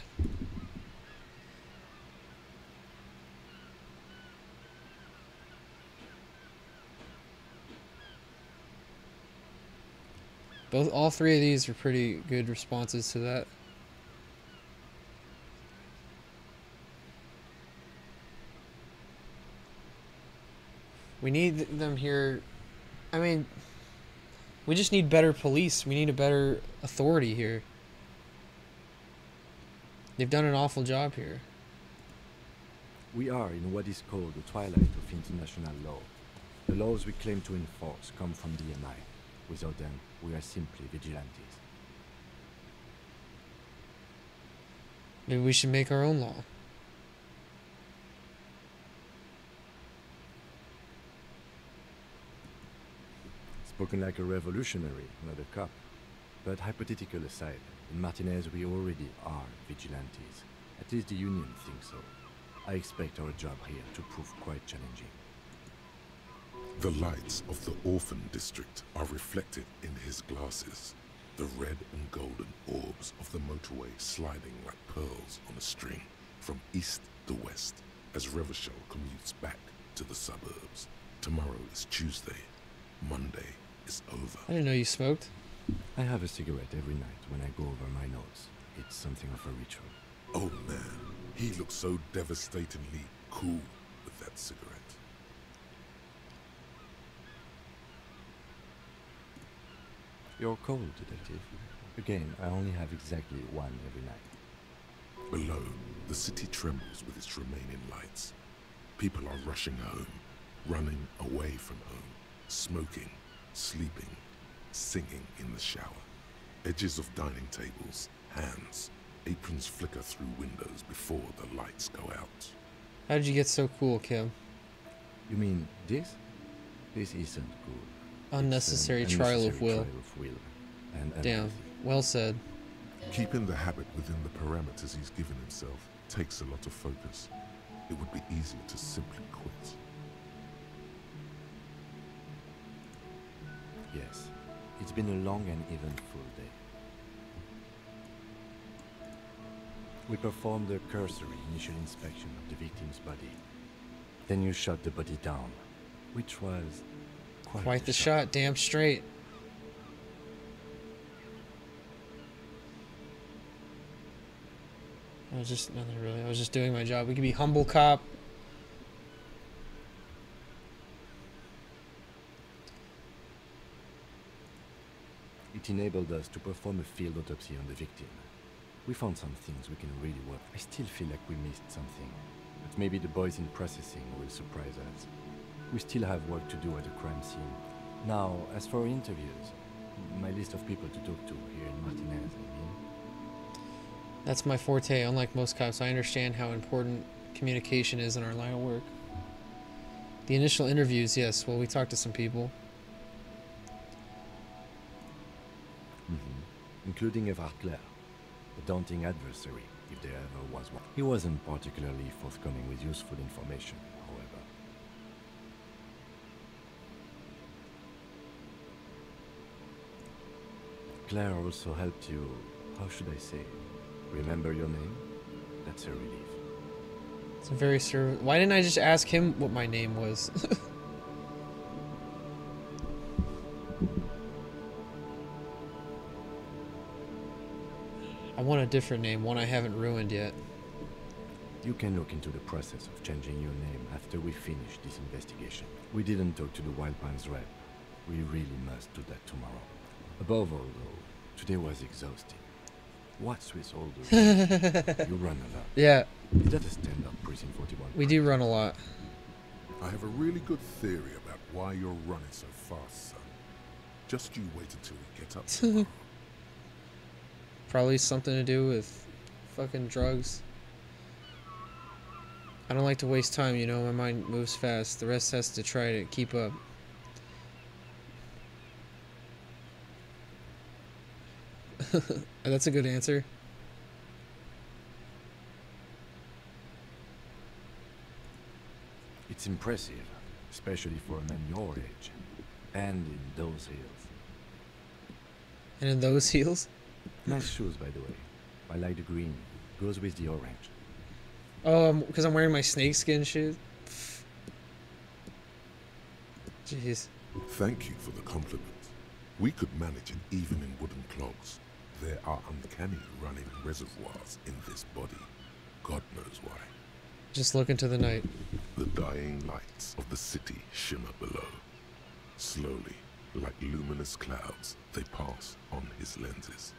All three of these are pretty good responses to that. We need them here. I mean, we just need better police. We need a better authority here. They've done an awful job here. We are in what is called the twilight of international law. The laws we claim to enforce come from the MI. Without them, we are simply vigilantes. Maybe we should make our own law. Spoken like a revolutionary, not a cop. But hypothetical aside, in Martinez we already are vigilantes. At least the Union thinks so. I expect our job here to prove quite challenging. The lights of the orphan district are reflected in his glasses. The red and golden orbs of the motorway sliding like pearls on a string from east to west as Revachol commutes back to the suburbs. Tomorrow is Tuesday. Monday is over. I didn't know you smoked. I have a cigarette every night when I go over my notes. It's something of a ritual. Oh man, he looks so devastatingly cool with that cigarette. You're cold, detective. Again, I only have exactly one every night. Below, the city trembles with its remaining lights. People are rushing home, running away from home, smoking, sleeping, singing in the shower. Edges of dining tables, hands, aprons flicker through windows before the lights go out. How did you get so cool, Kim? You mean this? This isn't cool. Unnecessary trial of will. And damn, well said. Keeping the habit within the parameters he's given himself takes a lot of focus. It would be easier to simply quit. Yes, it's been a long and eventful day. We performed a cursory initial inspection of the victim's body. Then you shot the body down, which was quite the shot, damn straight. Nothing really. I was just doing my job. We could be humble cop. It enabled us to perform a field autopsy on the victim. We found some things we can really work. I still feel like we missed something, but maybe the boys in processing will surprise us. We still have work to do at the crime scene. Now, as for interviews, my list of people to talk to here in Martinez, I mean. That's my forte. Unlike most cops, I understand how important communication is in our line of work. The initial interviews, yes. Well, we talked to some people. Including Evrard Claire, a daunting adversary, if there ever was one. He wasn't particularly forthcoming with useful information, however. Claire also helped you, how should I say, remember your name? That's a relief. It's a very Why didn't I just ask him what my name was? I want a different name, one I haven't ruined yet. You can look into the process of changing your name after we finish this investigation. We didn't talk to the Wild Pines rep. We really must do that tomorrow. Above all, though, today was exhausting. What's with all the You run a lot. Yeah. Is that a stand-up Precinct 41? We do run a lot. I have a really good theory about why you're running so fast, son. Just you wait until we get up tomorrow. Probably something to do with fucking drugs. I don't like to waste time, you know, my mind moves fast. The rest has to try to keep up. That's a good answer. It's impressive, especially for a man your age. And in those heels. And in those heels? Nice shoes, by the way. I like the green. Goes with the orange. Oh, because I'm wearing my snakeskin shoes? Jeez. Thank you for the compliment. We could manage it even in wooden clogs. There are uncanny running reservoirs in this body. God knows why. Just look into the night. The dying lights of the city shimmer below. Slowly, like luminous clouds, they pass on his lenses.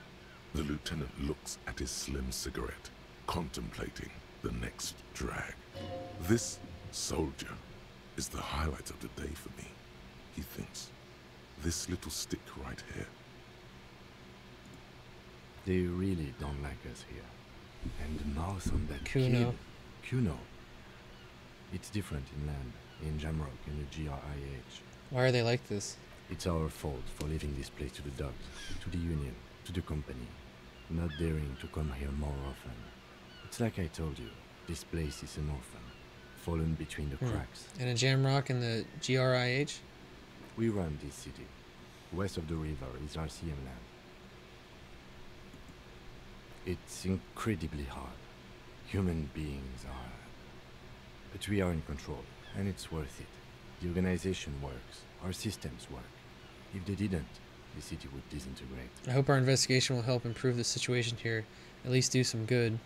The lieutenant looks at his slim cigarette, contemplating the next drag. This soldier is the highlight of the day for me, he thinks. This little stick right here. They really don't like us here. And the mouth on that Kuno. kid. Kuno. It's different in land, in Jamrock, in the GRIH. Why are they like this? It's our fault for leaving this place to the dogs, to the union, to the company. Not daring to come here more often. It's like I told you, this place is an orphan, fallen between the cracks. And in Jamrock and the GRIH? We run this city. West of the river is RCM land. It's incredibly hard. Human beings are... But we are in control, and it's worth it. The organization works. Our systems work. If they didn't, the city would disintegrate. I hope our investigation will help improve the situation here. At least do some good.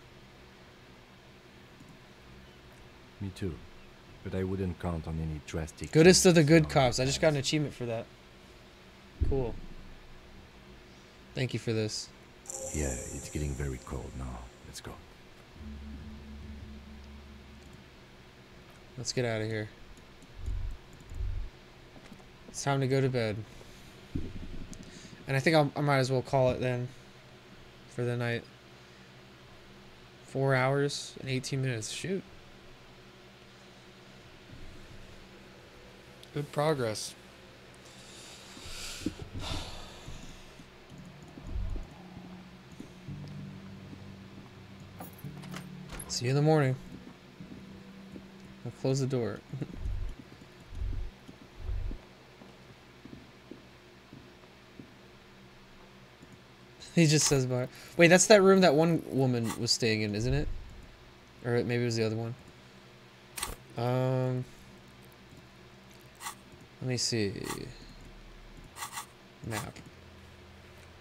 Me too. But I wouldn't count on any drastic... Goodest of the changes good in our cops. I just got an past. achievement for that. Cool. Thank you for this. Yeah, it's getting very cold now. Let's go. Let's get out of here. It's time to go to bed. And I think I might as well call it then. For the night. 4 hours and 18 minutes. Shoot. Good progress. See you in the morning. I'll close the door. He just says bye. Wait, that's that room that one woman was staying in, isn't it? Or maybe it was the other one. Let me see. Map.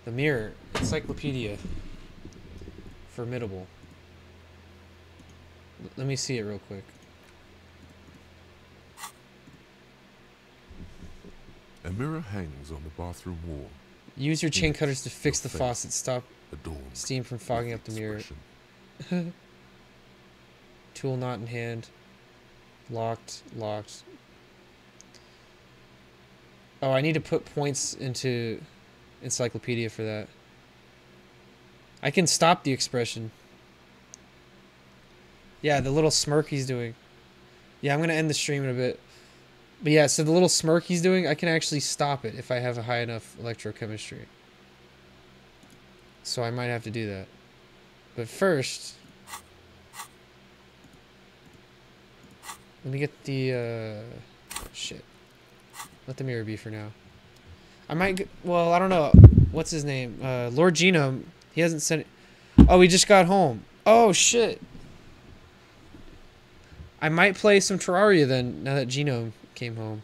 The mirror. Encyclopedia. Formidable. Let me see it real quick. A mirror hangs on the bathroom wall. Use your chain cutters to fix the face faucet. Stop adorned steam from fogging up the with mirror. expression. Tool not in hand. Locked. Locked. Oh, I need to put points into encyclopedia for that. I can stop the expression. Yeah, the little smirk he's doing. Yeah, I'm going to end the stream in a bit. But yeah, so the little smirk he's doing, I can actually stop it if I have a high enough electrochemistry. So I might have to do that. But first... let me get the, shit. Let the mirror be for now. I might... well, I don't know. What's his name? Lord Genome. He hasn't sent... oh, he just got home. Oh, shit. I might play some Terraria then, now that Genome came home.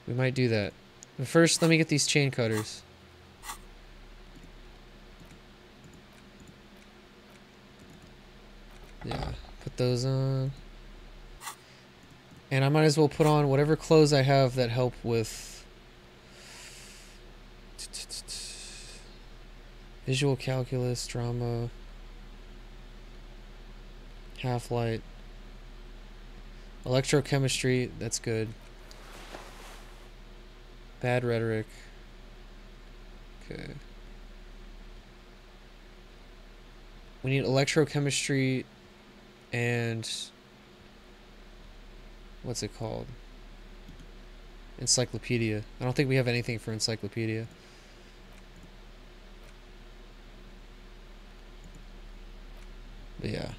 We might do that. But first, let me get these chain cutters. Yeah, put those on. And I might as well put on whatever clothes I have that help with visual calculus, drama, half-light, electrochemistry, that's good. Bad rhetoric. Okay. We need electrochemistry and what's it called? Encyclopedia. I don't think we have anything for encyclopedia. But yeah.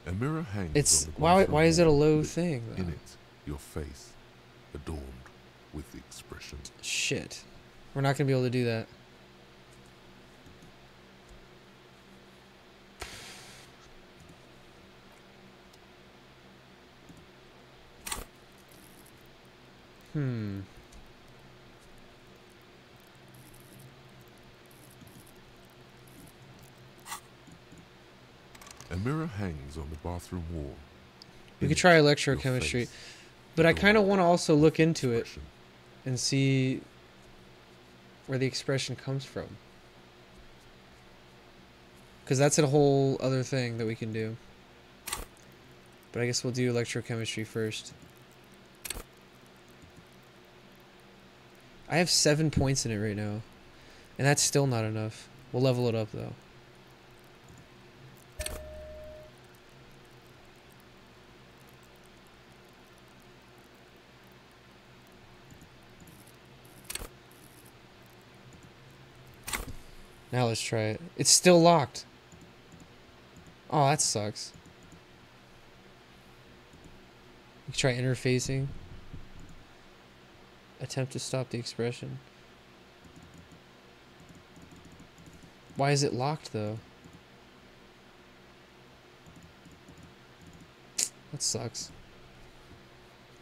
A mirror hangs It's on the why bathroom is it a wall. low thing though? In it, your face, adorned with the expression. Shit. We're not gonna be able to do that. Hmm. A mirror hangs on the bathroom wall. We In could it, try your electrochemistry, face, but I kind of adorned want to also look into it expression. and see where the expression comes from. Because that's a whole other thing that we can do. But I guess we'll do electrochemistry first. I have 7 points in it right now. And that's still not enough. We'll level it up though. Now let's try it. It's still locked. Oh, that sucks. We can try interfacing. Attempt to stop the expression. Why is it locked though? That sucks.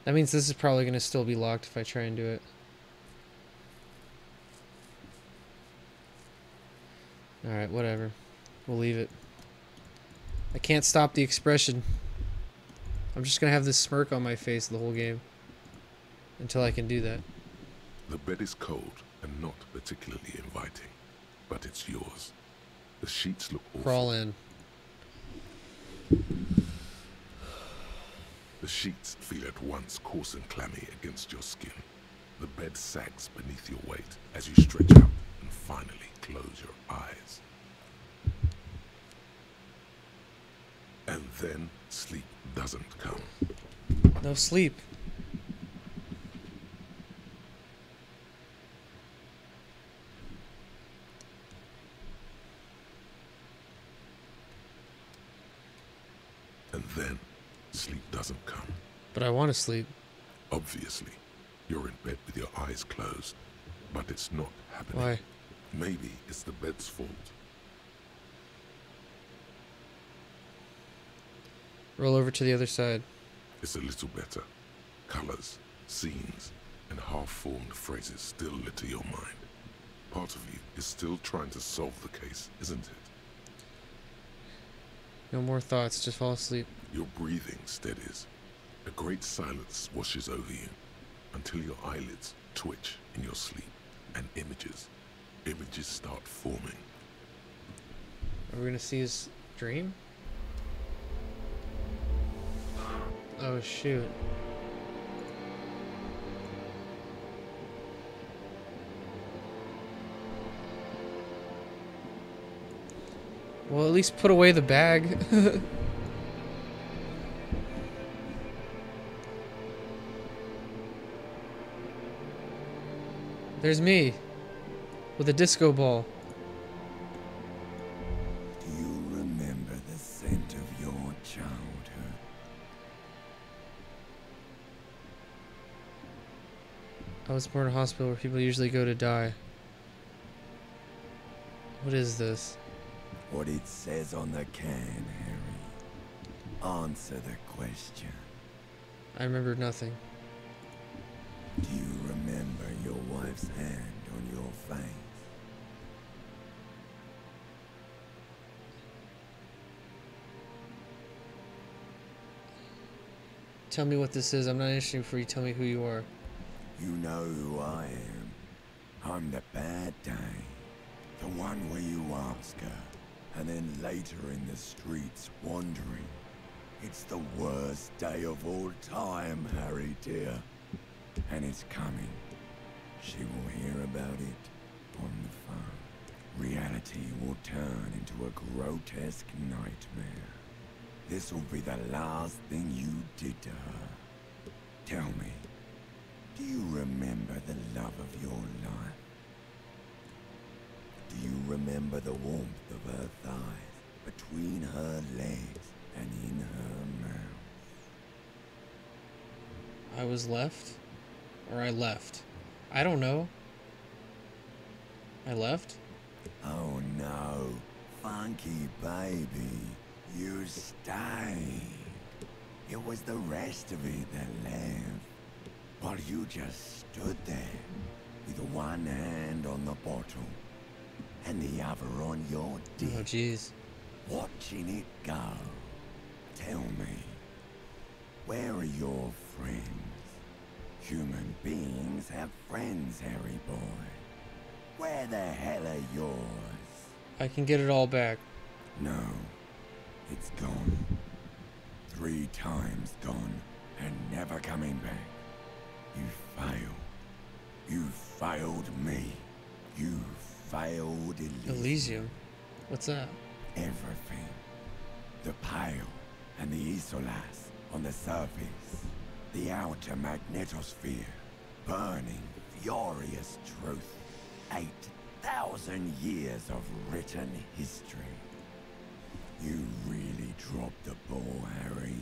That means this is probably going to still be locked if I try and do it. Alright, whatever. We'll leave it. I can't stop the expression. I'm just going to have this smirk on my face the whole game. Until I can do that. The bed is cold and not particularly inviting, but it's yours. The sheets look awful. Crawl in. The sheets feel at once coarse and clammy against your skin. The bed sags beneath your weight as you stretch up and finally close your eyes. And then sleep doesn't come. No sleep. And then sleep doesn't come. But I want to sleep. Obviously, you're in bed with your eyes closed, but it's not happening. Why? Maybe it's the bed's fault. Roll over to the other side. It's a little better. Colors, scenes, and half-formed phrases still litter your mind. Part of you is still trying to solve the case, isn't it? No more thoughts, just fall asleep. Your breathing steadies. A great silence washes over you until your eyelids twitch in your sleep and images start forming. Are we gonna see his dream? Oh shoot. Well, at least put away the bag. There's me. With a disco ball. Do you remember the scent of your childhood? I was born in a hospital where people usually go to die. What is this? What it says on the can, Harry. Answer the question. I remember nothing. Do you remember your wife's hand on your face? Tell me what this is. I'm not interested before you tell me who you are. You know who I am. I'm the bad day. The one where you ask her, and then later in the streets wandering. It's the worst day of all time, Harry dear. And it's coming. She will hear about it on the phone Reality will turn into a grotesque nightmare. This will be the last thing you did to her. Tell me, do you remember the love of your life? Do you remember the warmth of her thighs, between her legs and in her mouth? I was left? Or I left? I don't know. I left? Oh no, funky baby, you stayed. It was the rest of it that left. While you just stood there, with one hand on the bottle, and the other on your dick. Oh jeez. Watching it go. Tell me, where are your friends? Human beings have friends, Harry boy. Where the hell are yours? I can get it all back. No, it's gone. 3 times gone, and never coming back. You failed. You failed me. You failed Elysium. Elysium? What's that? Everything. The Pale and the Isolas on the surface. The outer magnetosphere. Burning, furious truth. 8,000 years of written history. You really dropped the ball, Harry.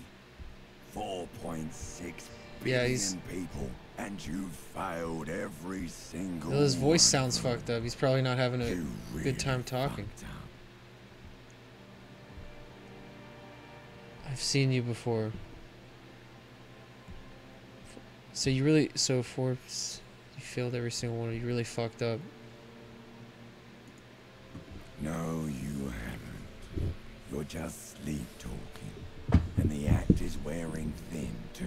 4.6 billion people, and you failed every single Well, his voice one sounds of them. fucked up. He's probably not having a You good time talking. fucked up. I've seen you before. So you really, so Forbes, you failed every single one. You really fucked up. No, you haven't. You're just sleep talking. And the act is wearing thin, too.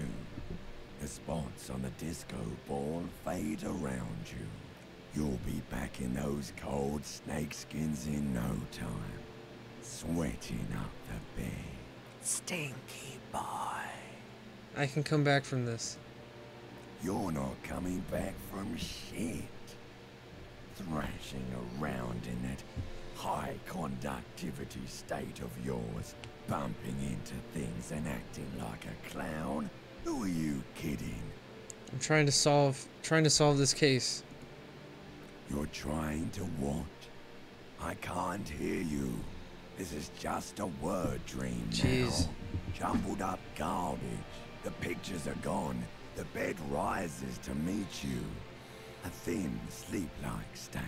The spots on the disco ball fade around you. You'll be back in those cold snakeskins in no time. Sweating up the bed. Stinky boy. I can come back from this. You're not coming back from shit. Thrashing around in that high conductivity state of yours, bumping into things and acting like a clown? Who are you kidding? I'm trying to solve this case. You're trying to what? I can't hear you. This is just a word dream Jeez. now. Jumbled up garbage. The pictures are gone. The bed rises to meet you. A thin, sleep-like state.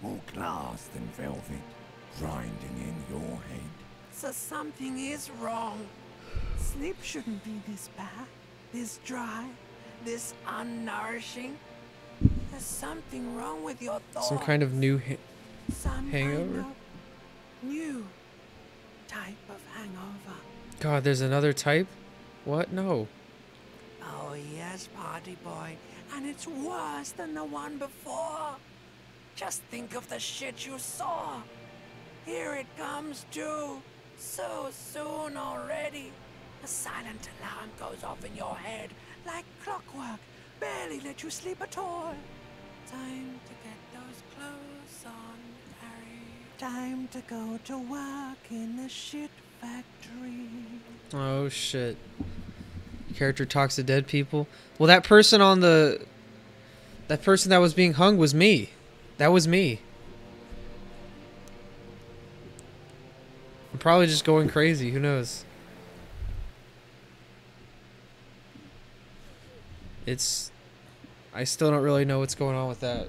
More glass than velvet, grinding in your head. So something is wrong. Sleep shouldn't be this bad, this dry, this unnourishing. There's something wrong with your thoughts. Some kind of new Some hangover? kind of new type of hangover. God, there's another type? What? No. Oh yes, party boy. And it's worse than the one before. Just think of the shit you saw. Here it comes too. So soon already. A silent alarm goes off in your head like clockwork. Barely let you sleep at all. Time to get those clothes on, Harry. Time to go to work in the shit factory. Oh shit. Character talks to dead people. Well, that person that was being hung was me. That was me. I'm probably just going crazy. Who knows? I still don't really know what's going on with that.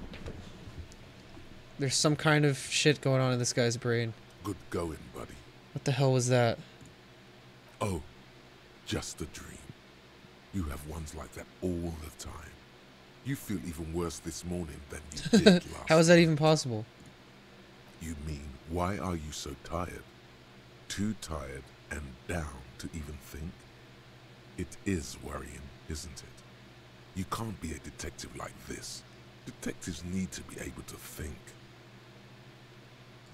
There's some kind of shit going on in this guy's brain. Good going, buddy. What the hell was that? Oh, just a dream. You have ones like that all the time. You feel even worse this morning than you did last How is that even possible? You mean, why are you so tired? Too tired and down to even think? It is worrying, isn't it? You can't be a detective like this. Detectives need to be able to think.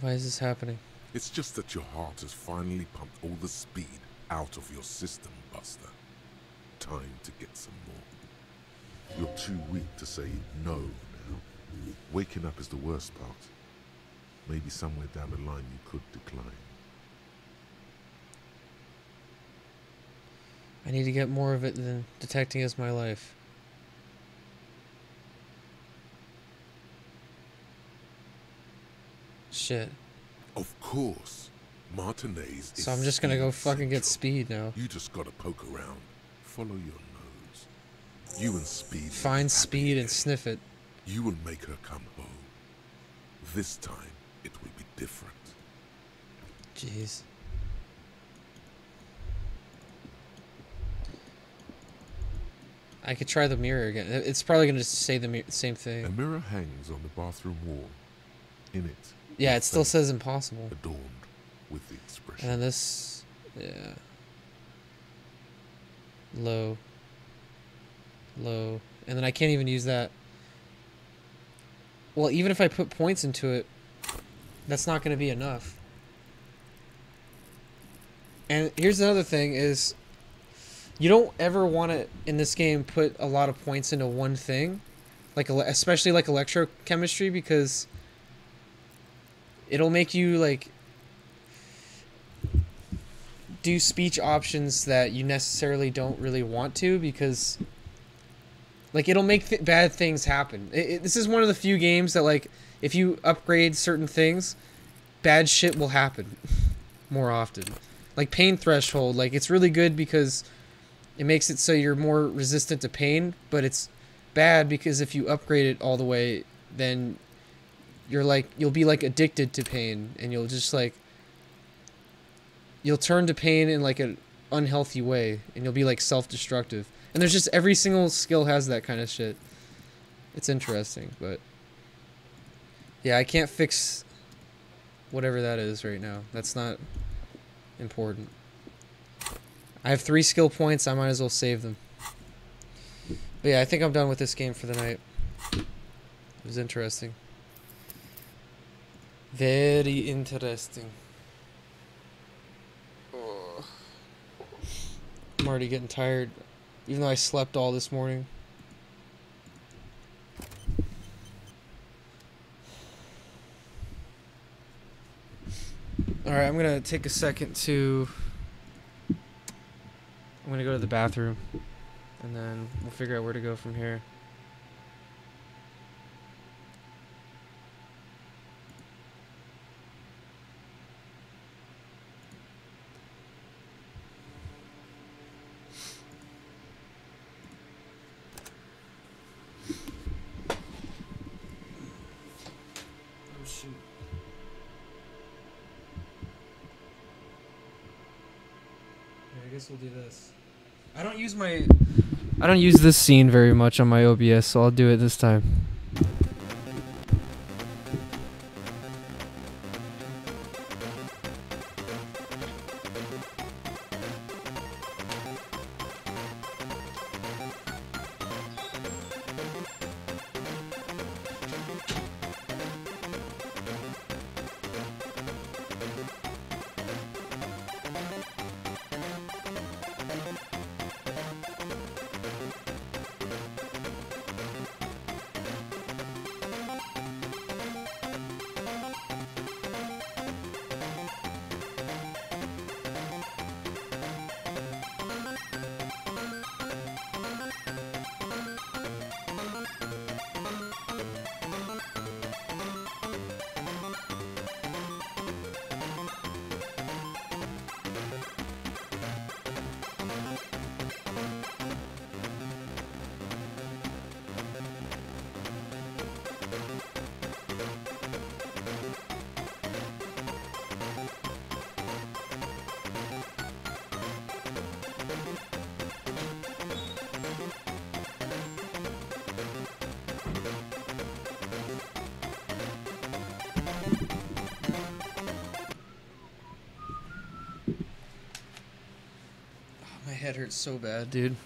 Why is this happening? It's just that your heart has finally pumped all the speed out of your system, Buster. Time to get some more. You're too weak to say no now. Waking up is the worst part. Maybe somewhere down the line you could decline. I need to get more of it than detecting as my life. Shit. Of course. Martinez is So I'm just gonna go fucking get central. Speed now. You just gotta poke around. Follow your nose. You and Speed will be Find happy Speed and again. sniff it. You will make her come home. This time, it will be different. Jeez. I could try the mirror again. It's probably gonna just say the same thing. A mirror hangs on the bathroom wall. In it, Yeah, your it still face says impossible. adorned with the expression. And then this, yeah. Low. Low. And then I can't even use that. Well, even if I put points into it, that's not going to be enough. And here's another thing is, you don't ever want to, in this game, put a lot of points into one thing. Like, especially like electrochemistry, because it'll make you, like, do speech options that you necessarily don't really want to, because, like, it'll make bad things happen. This is one of the few games that, like, if you upgrade certain things, bad shit will happen more often. Like pain threshold, like, it's really good because it makes it so you're more resistant to pain, but it's bad because if you upgrade it all the way, then you'll be like addicted to pain, and you'll just like, you'll turn to pain in like an unhealthy way, and you'll be like self-destructive. And there's just, every single skill has that kind of shit. It's interesting, but yeah, I can't fix whatever that is right now. That's not important. I have 3 skill points. I might as well save them. But yeah, I think I'm done with this game for the night. It was interesting. Very interesting. Oh. I'm already getting tired, even though I slept all this morning. Alright, I'm gonna take a second to... I'm gonna go to the bathroom, and then we'll figure out where to go from here. Oh shoot. Yeah, I guess we'll do this. I don't use this scene very much on my OBS, so I'll do it this time. My head hurts so bad, dude.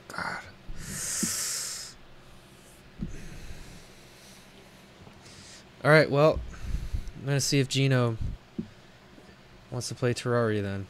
God. Alright, well, I'm gonna see if Gino wants to play Terraria then.